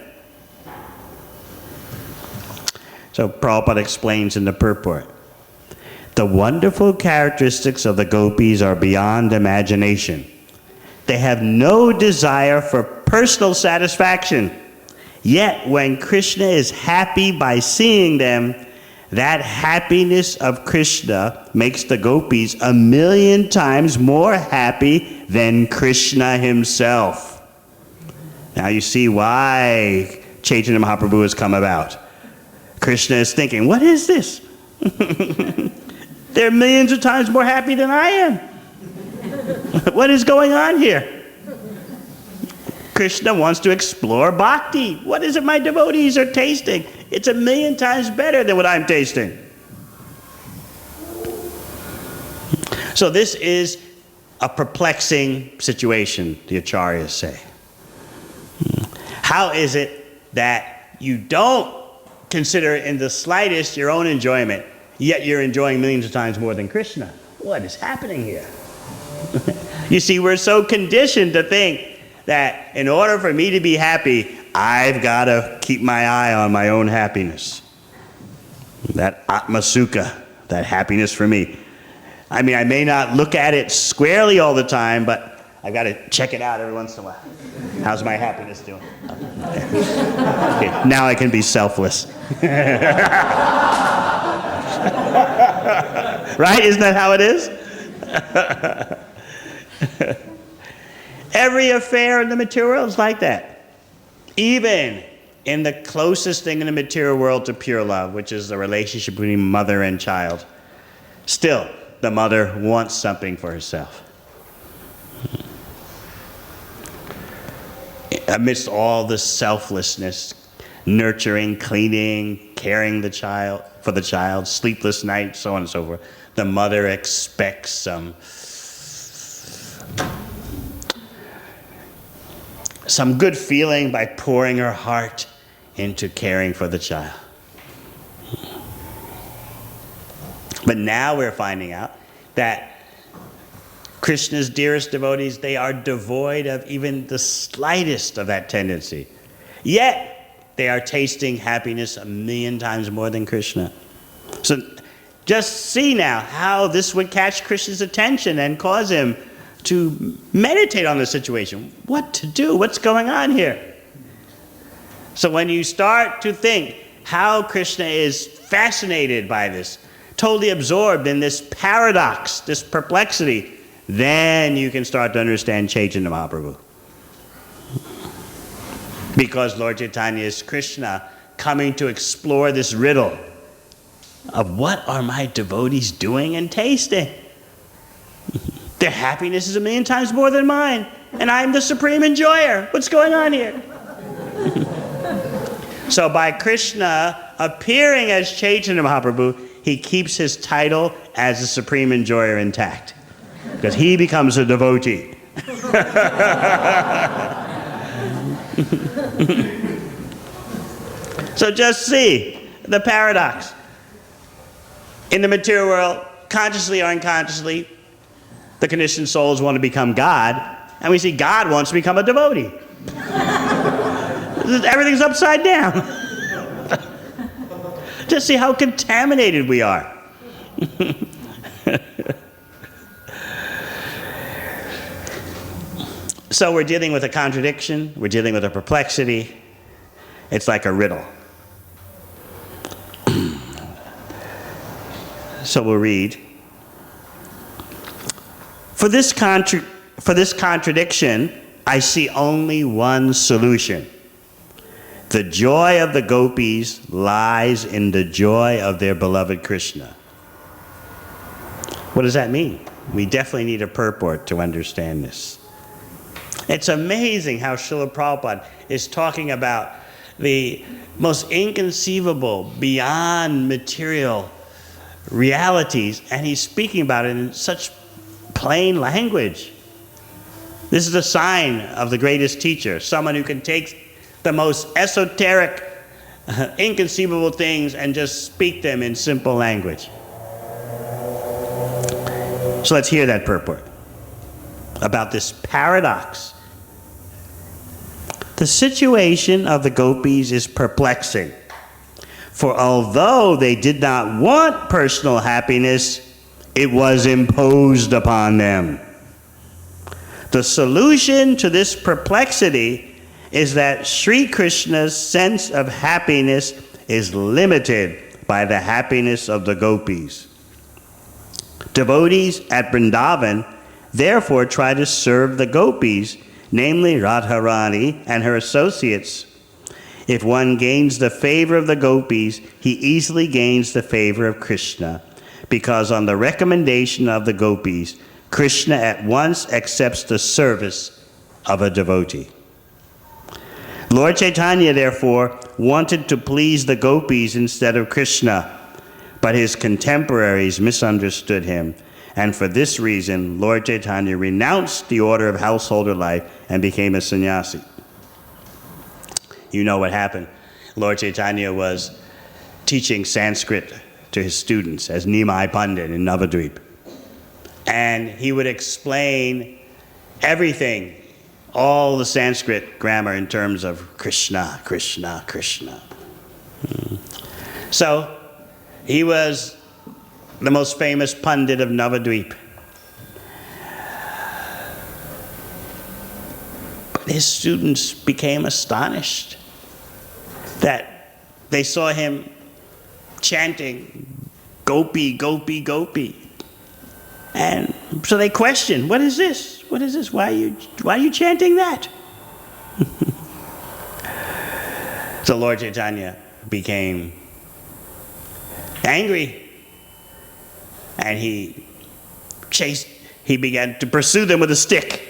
So Prabhupada explains in the purport, the wonderful characteristics of the gopis are beyond imagination. They have no desire for personal satisfaction. Yet when Krishna is happy by seeing them, that happiness of Krishna makes the gopis 1,000,000 times more happy than Krishna himself. Now you see why Caitanya Mahaprabhu has come about. Krishna is thinking, what is this? They're millions of times more happy than I am. What is going on here? Krishna wants to explore bhakti. What is it my devotees are tasting? It's 1,000,000 times better than what I'm tasting. So this is a perplexing situation, the Acharyas say. How is it that you don't consider in the slightest your own enjoyment, yet you're enjoying millions of times more than Krishna? What is happening here? You see, we're so conditioned to think that in order for me to be happy, I've got to keep my eye on my own happiness. That Atma Sukha, that happiness for me. I mean, I may not look at it squarely all the time, but I've got to check it out every once in a while. How's my happiness doing? Okay, now I can be selfless. Right? Isn't that how it is? Every affair in the material world is like that. Even in the closest thing in the material world to pure love, which is the relationship between mother and child, still the mother wants something for herself. Amidst all the selflessness, nurturing, cleaning, caring for the child, sleepless nights, so on and so forth, the mother expects some good feeling by pouring her heart into caring for the child. But now we're finding out that Krishna's dearest devotees, they are devoid of even the slightest of that tendency. Yet, they are tasting happiness 1,000,000 times more than Krishna. So, just see now how this would catch Krishna's attention and cause him to meditate on the situation. What to do? What's going on here? So when you start to think how Krishna is fascinated by this, totally absorbed in this paradox, this perplexity, then you can start to understand Chaitanya Mahaprabhu. Because Lord Chaitanya is Krishna coming to explore this riddle of what are my devotees doing and tasting. Their happiness is 1,000,000 times more than mine, and I'm the supreme enjoyer. What's going on here? So by Krishna appearing as Chaitanya Mahaprabhu, he keeps his title as the supreme enjoyer intact, because he becomes a devotee. So just see the paradox. In the material world, consciously or unconsciously, the conditioned souls want to become God, and we see God wants to become a devotee. Everything's upside down. Just see how contaminated we are. So we're dealing with a contradiction, we're dealing with a perplexity. It's like a riddle. So we'll read. For this contradiction, I see only one solution. The joy of the gopis lies in the joy of their beloved Krishna. What does that mean? We definitely need a purport to understand this. It's amazing how Srila Prabhupada is talking about the most inconceivable, beyond material realities, and he's speaking about it in such plain language. This is a sign of the greatest teacher, someone who can take the most esoteric, inconceivable things and just speak them in simple language. So let's hear that purport about this paradox. The situation of the gopis is perplexing, for although they did not want personal happiness, it was imposed upon them. The solution to this perplexity is that Sri Krishna's sense of happiness is limited by the happiness of the gopis. Devotees at Vrindavan therefore try to serve the gopis, namely Radharani and her associates. If one gains the favor of the gopis, he easily gains the favor of Krishna, because on the recommendation of the gopis, Krishna at once accepts the service of a devotee. Lord Chaitanya, therefore, wanted to please the gopis instead of Krishna, but his contemporaries misunderstood him, and for this reason, Lord Chaitanya renounced the order of householder life and became a sannyasi. You know what happened. Lord Chaitanya was teaching Sanskrit to his students as Nimai Pandit in Navadvip. And he would explain everything, all the Sanskrit grammar in terms of Krishna, Krishna, Krishna. So he was the most famous Pandit of Navadvip. But his students became astonished that they saw him chanting, Gopi, Gopi, Gopi. And so they questioned, what is this? What is this? Why are you chanting that? So Lord Caitanya became angry, and he began to pursue them with a stick.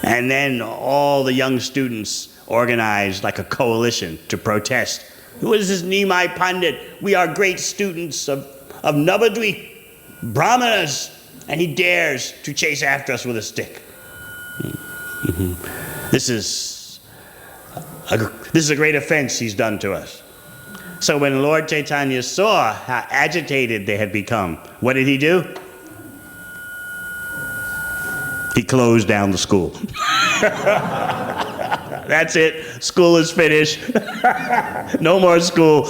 And then all the young students organized like a coalition to protest. Who is this Nimai Pandit? We are great students of Navadvip, Brahmanas, and he dares to chase after us with a stick. This is a great offense he's done to us. So when Lord Caitanya saw how agitated they had become, what did he do? He closed down the school. That's it. School is finished. No more school.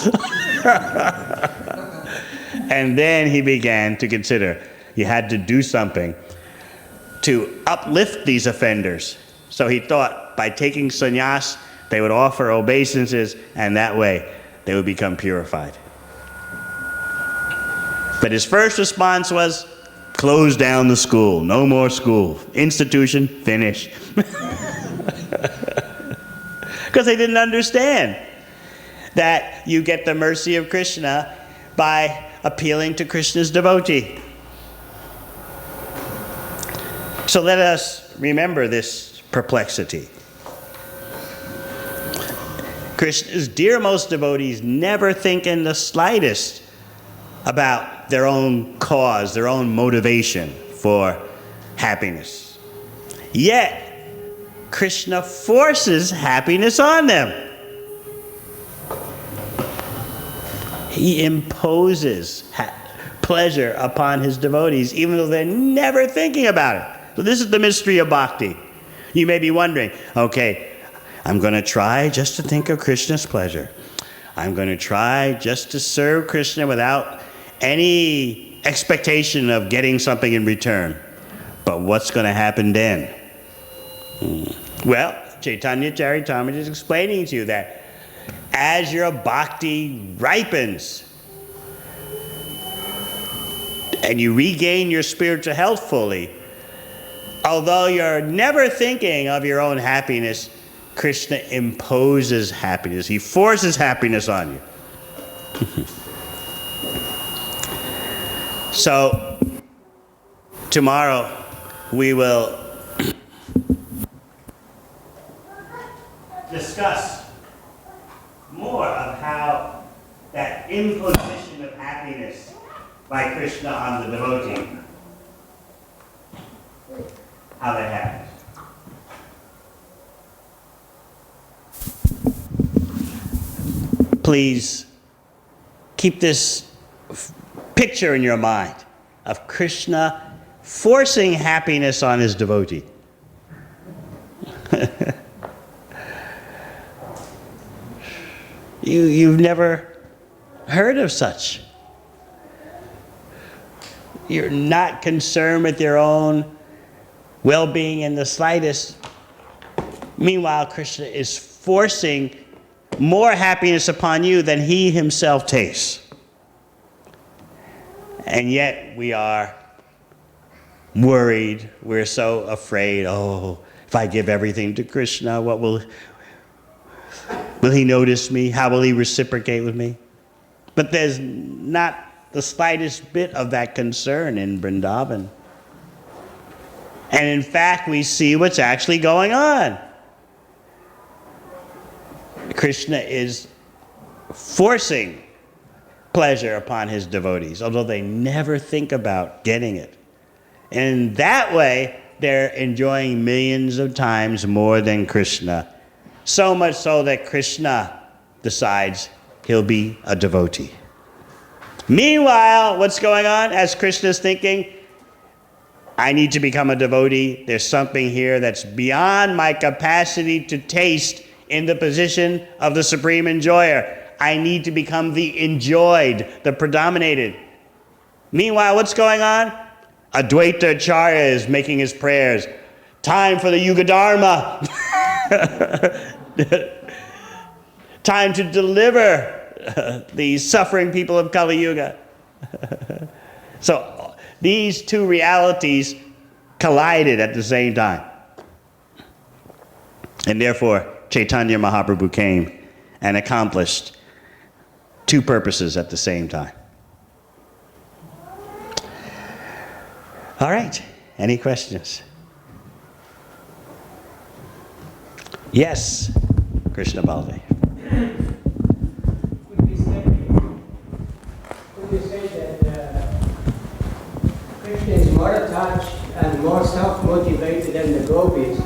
And then he began to consider he had to do something to uplift these offenders. So he thought by taking sannyas, they would offer obeisances, and that way they would become purified. But his first response was, close down the school. No more school. Institution, finished. Because they didn't understand that you get the mercy of Krishna by appealing to Krishna's devotee. So let us remember this perplexity. Krishna's dearmost devotees never think in the slightest about their own cause, their own motivation for happiness. Yet, Krishna forces happiness on them. He imposes pleasure upon his devotees, even though they're never thinking about it. So this is the mystery of bhakti. You may be wondering, okay, I'm going to try just to think of Krishna's pleasure. I'm going to try just to serve Krishna without any expectation of getting something in return. But what's going to happen then? Well, Caitanya Caritamrta is explaining to you that as your bhakti ripens and you regain your spiritual health fully, although you're never thinking of your own happiness, Krishna imposes happiness. He forces happiness on you. So, tomorrow we will discuss more of how that imposition of happiness by Krishna on the devotee, how that happens. Please keep this picture in your mind of Krishna forcing happiness on his devotee. You've never heard of such. You're not concerned with your own well-being in the slightest. Meanwhile, Krishna is forcing more happiness upon you than he himself tastes. And yet we are worried. We're so afraid. Oh, if I give everything to Krishna, what will he notice me? How will he reciprocate with me? But there's not the slightest bit of that concern in Vrindavan. And in fact, we see what's actually going on. Krishna is forcing pleasure upon his devotees, although they never think about getting it. And in that way, they're enjoying millions of times more than Krishna. So much so that Krishna decides he'll be a devotee. Meanwhile, what's going on as Krishna's thinking? I need to become a devotee. There's something here that's beyond my capacity to taste in the position of the supreme enjoyer. I need to become the enjoyed, the predominated. Meanwhile, what's going on? Advaita-acharya is making his prayers. Time for the Yuga Dharma. Time to deliver the suffering people of Kali Yuga. So these two realities collided at the same time. And therefore, Caitanya Mahaprabhu came and accomplished two purposes at the same time. All right, any questions? Yes, Krishna Baldev. Could you say that Krishna is more attached and more self-motivated than the gopis,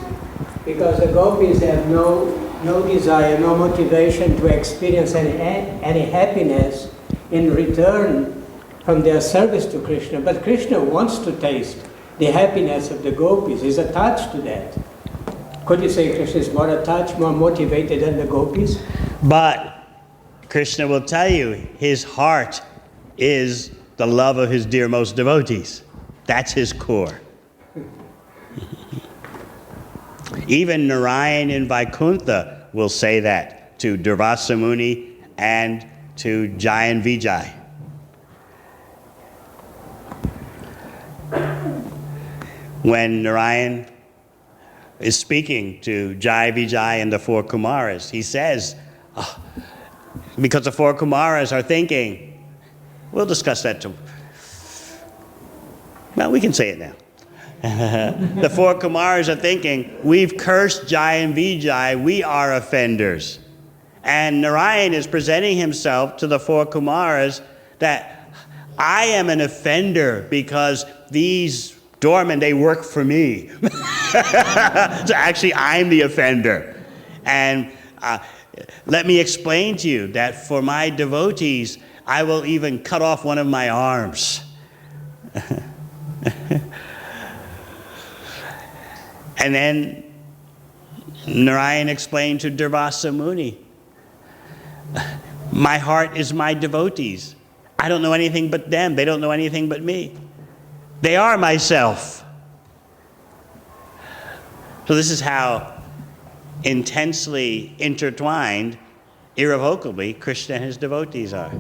because the gopis have no desire, no motivation to experience any happiness in return from their service to Krishna. But Krishna wants to taste the happiness of the gopis, is attached to that. Could you say Krishna is more attached, more motivated than the gopis? But Krishna will tell you, his heart is the love of his dearmost devotees. That's his core. Even Narayan in Vaikuntha will say that to Durvasa Muni and to Jai and Vijay. When Narayan is speaking to Jai, Vijay, and the four Kumaras, he says, because the four Kumaras are thinking, we'll discuss that too. Well, we can say it now. The four Kumaras are thinking, we've cursed Jai and Vijay, we are offenders. And Narayan is presenting himself to the four Kumaras that I am an offender because these doormen, they work for me. So actually, I'm the offender. And let me explain to you that for my devotees, I will even cut off one of my arms. And then Narayan explained to Durvasa Muni, my heart is my devotees. I don't know anything but them. They don't know anything but me. They are myself. So this is how intensely intertwined, irrevocably, Krishna and his devotees are.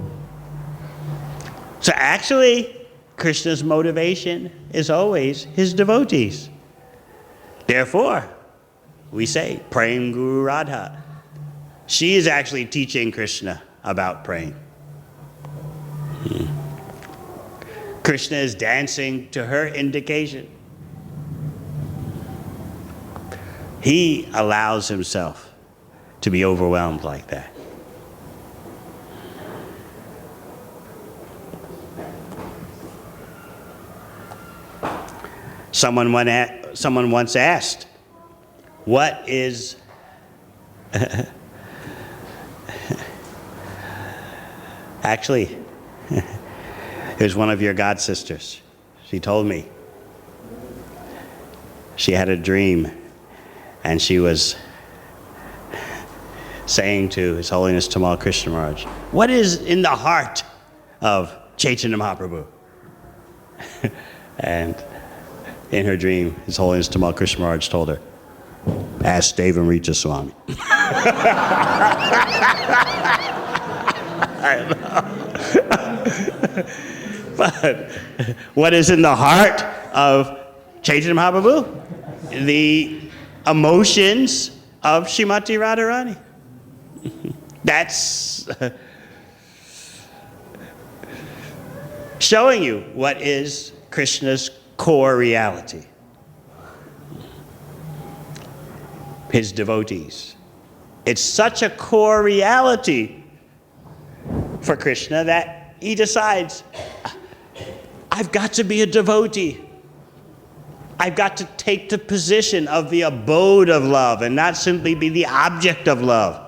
So actually, Krishna's motivation is always his devotees. Therefore, we say, Prem Guru Radha. She is actually teaching Krishna about praying. Krishna is dancing to her indication. He allows himself to be overwhelmed like that. Someone once asked, what is actually, it was one of your god sisters. She told me she had a dream and she was saying to His Holiness Tamal Krishna Maharaj, what is in the heart of Chaitanya Mahaprabhu? And in her dream, His Holiness Tamal Krishna Maharaj told her, ask Devamrita Swami. I know. But what is in the heart of Chaitanya Mahaprabhu? The emotions of Srimati Radharani. That's showing you what is Krishna's core reality. His devotees. It's such a core reality for Krishna that he decides, I've got to be a devotee. I've got to take the position of the abode of love and not simply be the object of love.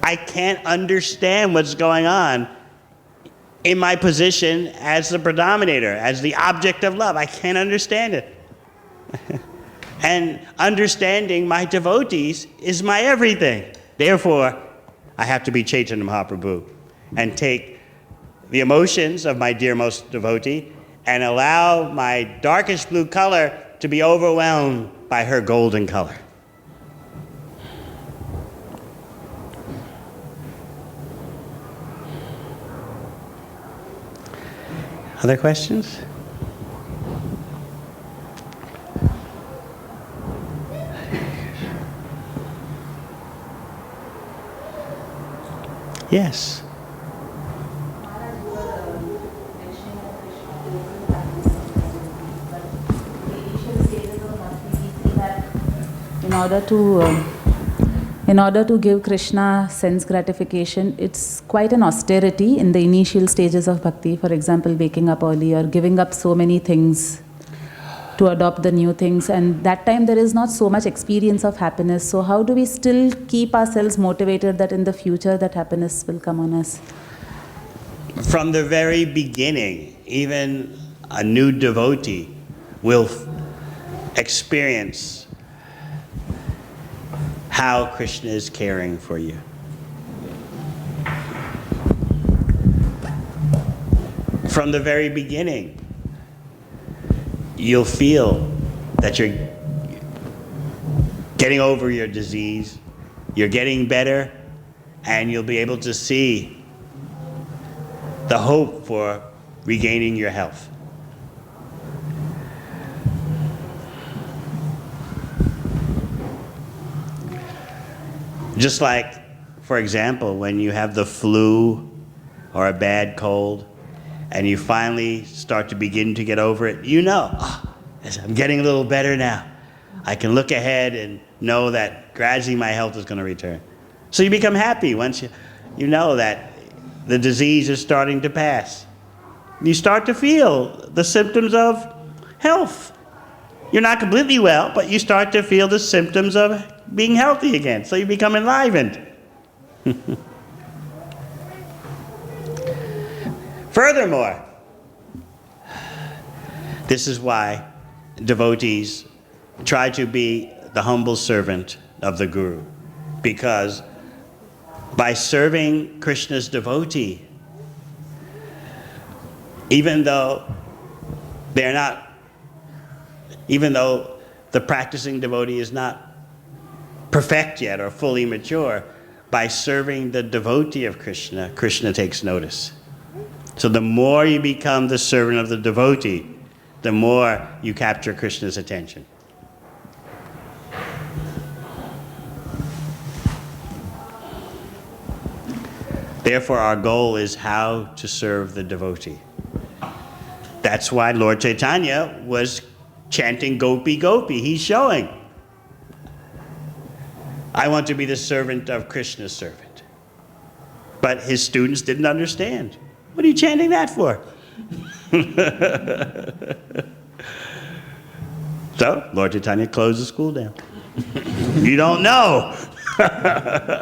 I can't understand what's going on in my position as the predominator, as the object of love. I can't understand it. And understanding my devotees is my everything. Therefore, I have to be Chaitanya Mahaprabhu and take the emotions of my dearmost devotee and allow my darkest blue color to be overwhelmed by her golden color. Other questions? Yes. In order to give Krishna sense gratification, it's quite an austerity in the initial stages of bhakti. For example, waking up early or giving up so many things to adopt the new things. And that time there is not so much experience of happiness. So how do we still keep ourselves motivated that in the future that happiness will come on us? From the very beginning, even a new devotee will experience how Krishna is caring for you. From the very beginning, you'll feel that you're getting over your disease, you're getting better, and you'll be able to see the hope for regaining your health. Just like, for example, when you have the flu or a bad cold, and you finally start to begin to get over it, you know, I'm getting a little better now. I can look ahead and know that gradually my health is going to return. So you become happy once you know that the disease is starting to pass. You start to feel the symptoms of health. You're not completely well, but you start to feel the symptoms of being healthy again. So you become enlivened. Furthermore, this is why devotees try to be the humble servant of the Guru, because by serving Krishna's devotee, even though the practicing devotee is not perfect yet or fully mature, by serving the devotee of Krishna, Krishna takes notice. So the more you become the servant of the devotee, the more you capture Krishna's attention. Therefore, our goal is how to serve the devotee. That's why Lord Caitanya was chanting Gopi Gopi. He's showing, I want to be the servant of Krishna's servant. But his students didn't understand. What are you chanting that for? So, Lord Chaitanya closed the school down. You don't know.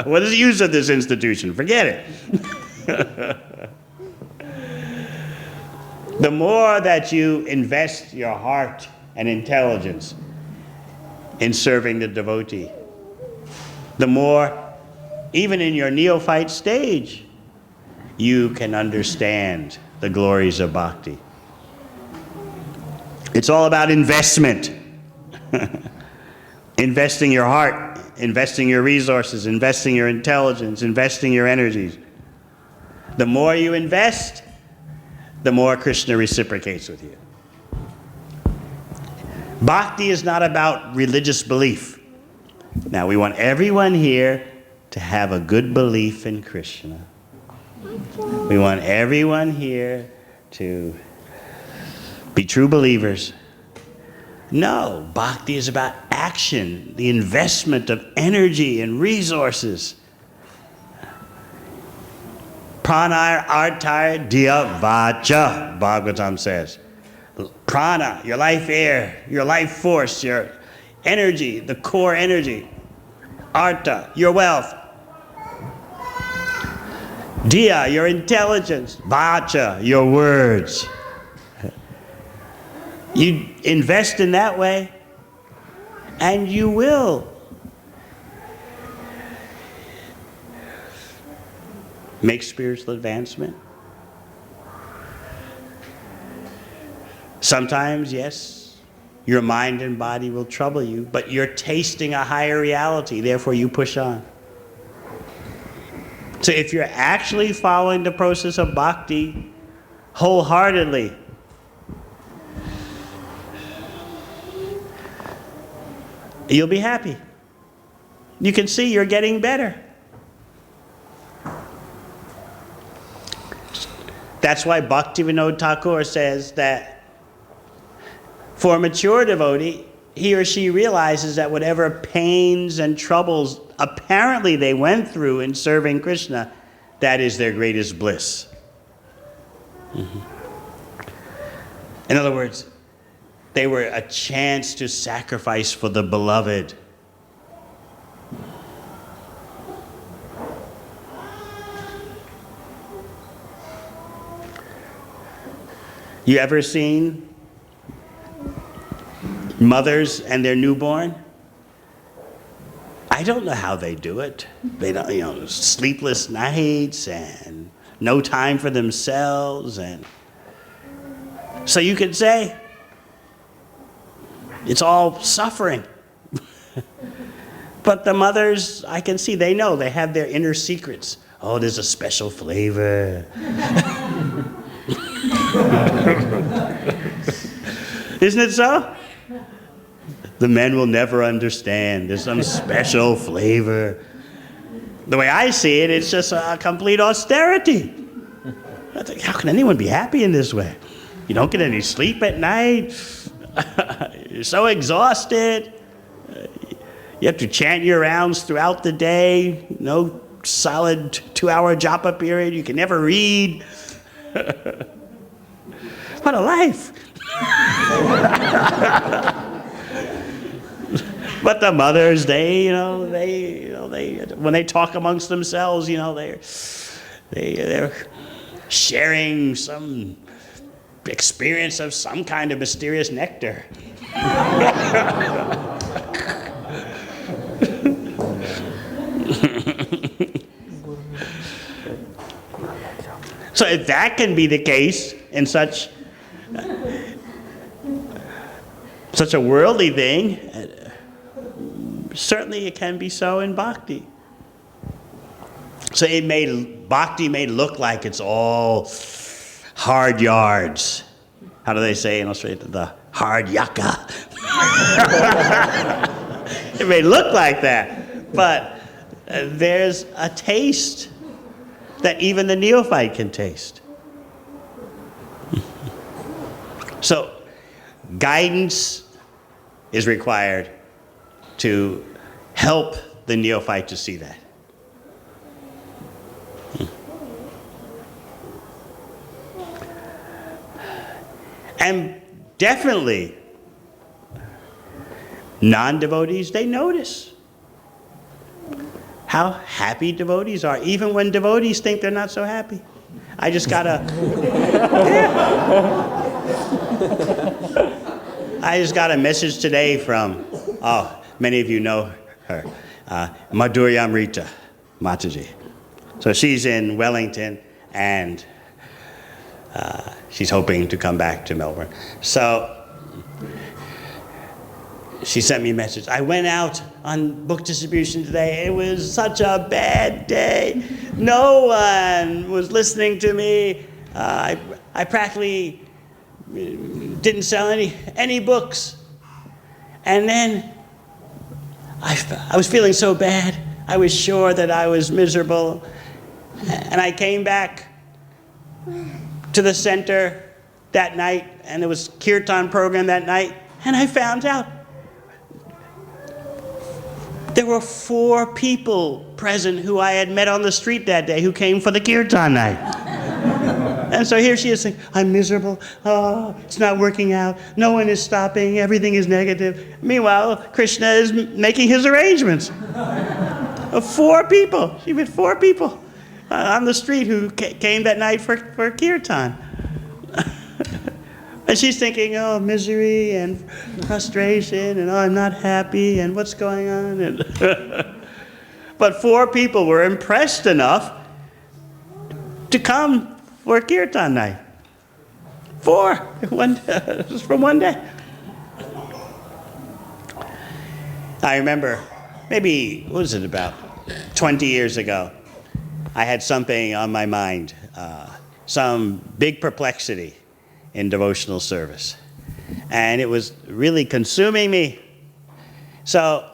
What is the use of this institution? Forget it. The more that you invest your heart and intelligence in serving the devotee, the more, even in your neophyte stage, you can understand the glories of bhakti. It's all about investment. Investing your heart, investing your resources, investing your intelligence, investing your energies. The more you invest, the more Krishna reciprocates with you. Bhakti is not about religious belief. Now, we want everyone here to have a good belief in Krishna. We want everyone here to be true believers. No, bhakti is about action, the investment of energy and resources. Prana artaya diya vacha, Bhagavatam says. Prana, your life air, your life force, your energy, the core energy. Arta, your wealth. Diya, your intelligence. Vacha, your words. You invest in that way, and you will make spiritual advancement. Sometimes, yes, your mind and body will trouble you, but you're tasting a higher reality, therefore you push on. So if you're actually following the process of bhakti wholeheartedly, you'll be happy. You can see you're getting better. That's why Bhaktivedanta Thakur says that for a mature devotee, he or she realizes that whatever pains and troubles apparently they went through in serving Krishna, that is their greatest bliss. In other words, they were a chance to sacrifice for the beloved. You ever seen mothers and their newborn? I don't know how they do it. They don't, sleepless nights and no time for themselves, and so you could say it's all suffering. But the mothers, I can see, they know, they have their inner secrets. Oh, there's a special flavor. Isn't it so? The men will never understand. There's some special flavor. The way I see it, it's just a complete austerity. I think, how can anyone be happy in this way? You don't get any sleep at night. You're so exhausted. You have to chant your rounds throughout the day. No solid 2-hour japa period. You can never read. What a life. But the mothers, they when they talk amongst themselves, they're sharing some experience of some kind of mysterious nectar. So if that can be the case in such a worldly thing, certainly it can be so in bhakti. So bhakti may look like it's all hard yards. How do they say in Australia? The hard yakka. It may look like that, but there's a taste that even the neophyte can taste. So guidance is required to help the neophyte to see that. And definitely, non-devotees, they notice how happy devotees are, even when devotees think they're not so happy. I just got a message today from, many of you know her, Madhuryamrita Mataji. So she's in Wellington, and she's hoping to come back to Melbourne. So she sent me a message. I went out on book distribution today. It was such a bad day. No one was listening to me. I practically didn't sell any books. And then I was feeling so bad. I was sure that I was miserable. And I came back to the center that night, and there was Kirtan program that night, and I found out there were 4 people present who I had met on the street that day who came for the Kirtan night. And so here she is saying, I'm miserable, it's not working out, no one is stopping, everything is negative. Meanwhile, Krishna is making his arrangements. 4 people, she met 4 people on the street who came that night for Kirtan. And she's thinking, misery and frustration, and I'm not happy, and what's going on? And but 4 people were impressed enough to come for Kirtan night. 4, from one day. I remember, maybe, what was it, about 20 years ago, I had something on my mind, some big perplexity in devotional service. And it was really consuming me. So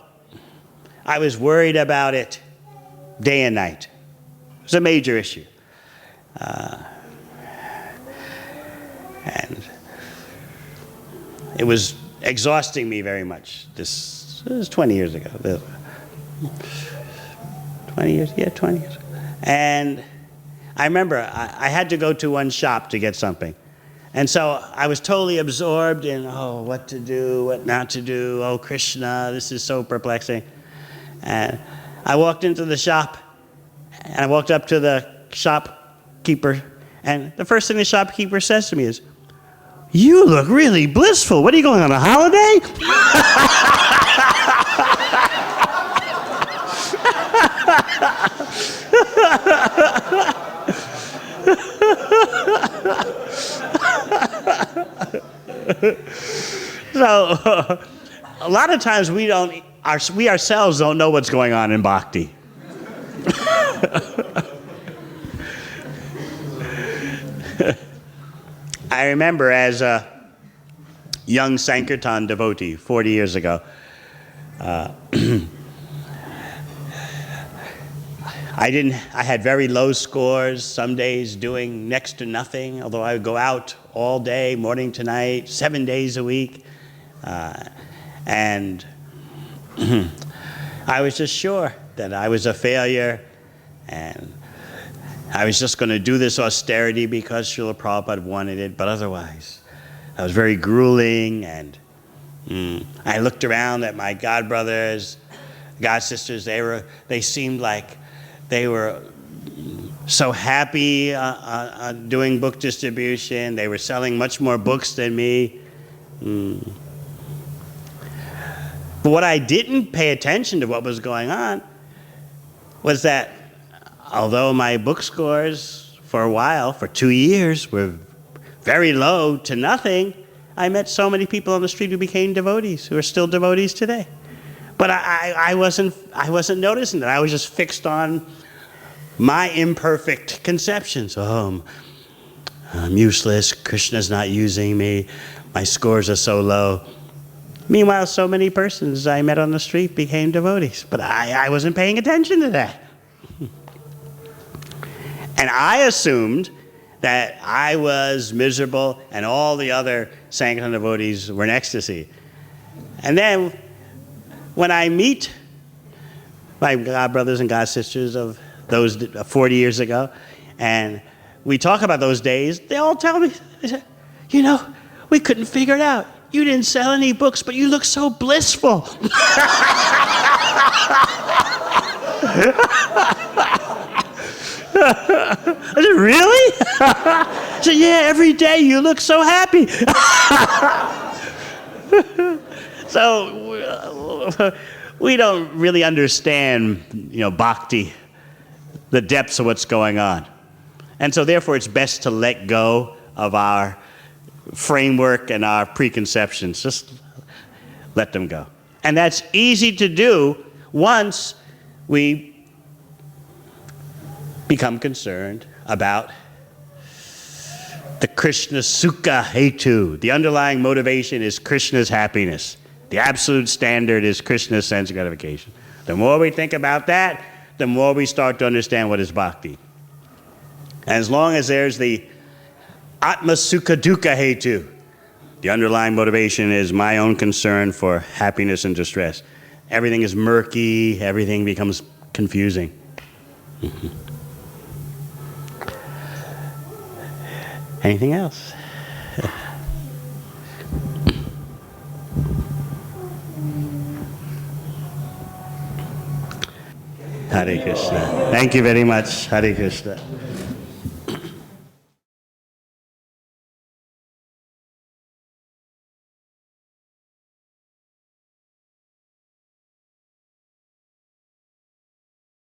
I was worried about it day and night. It was a major issue. And it was exhausting me very much. This was 20 years ago. 20 years? Yeah, 20 years ago. And I remember I had to go to one shop to get something. And so I was totally absorbed in, oh, what to do, what not to do, oh, Krishna, this is so perplexing. And I walked into the shop, and I walked up to the shopkeeper, and the first thing the shopkeeper says to me is, "You look really blissful. What are you going on a holiday?" So a lot of times we ourselves don't know what's going on in Bhakti. I remember as a young Sankirtan devotee 40 years ago, I had very low scores, some days doing next to nothing, although I would go out all day, morning to night, 7 days a week. And I was just sure that I was a failure, and I was just going to do this austerity because Srila Prabhupada wanted it, but otherwise, I was very grueling, and I looked around at my god brothers, god sisters. They seemed like they were so happy doing book distribution. They were selling much more books than me. But what I didn't pay attention to what was going on was that although my book scores for a while, for 2 years, were very low to nothing, I met so many people on the street who became devotees, who are still devotees today. But I wasn't noticing that. I was just fixed on my imperfect conceptions. Oh, I'm useless. Krishna's not using me. My scores are so low. Meanwhile, so many persons I met on the street became devotees, but I wasn't paying attention to that. And I assumed that I was miserable and all the other Sankirtan devotees were in ecstasy. And then when I meet my god brothers and god sisters of those 40 years ago, and we talk about those days, they all tell me, they say, "You know, we couldn't figure it out. You didn't sell any books, but you look so blissful." I said, "Really?" I said, "Yeah, every day you look so happy." So we don't really understand, bhakti, the depths of what's going on. And so therefore it's best to let go of our framework and our preconceptions. Just let them go. And that's easy to do once we become concerned about the Krishna Sukha Hetu. The underlying motivation is Krishna's happiness. The absolute standard is Krishna's sense gratification. The more we think about that, the more we start to understand what is bhakti. And as long as there's the Atma Sukha Dukkha Hetu, the underlying motivation is my own concern for happiness and distress, everything is murky, everything becomes confusing. Anything else? Hare Krishna. Thank you very much. Hare Krishna.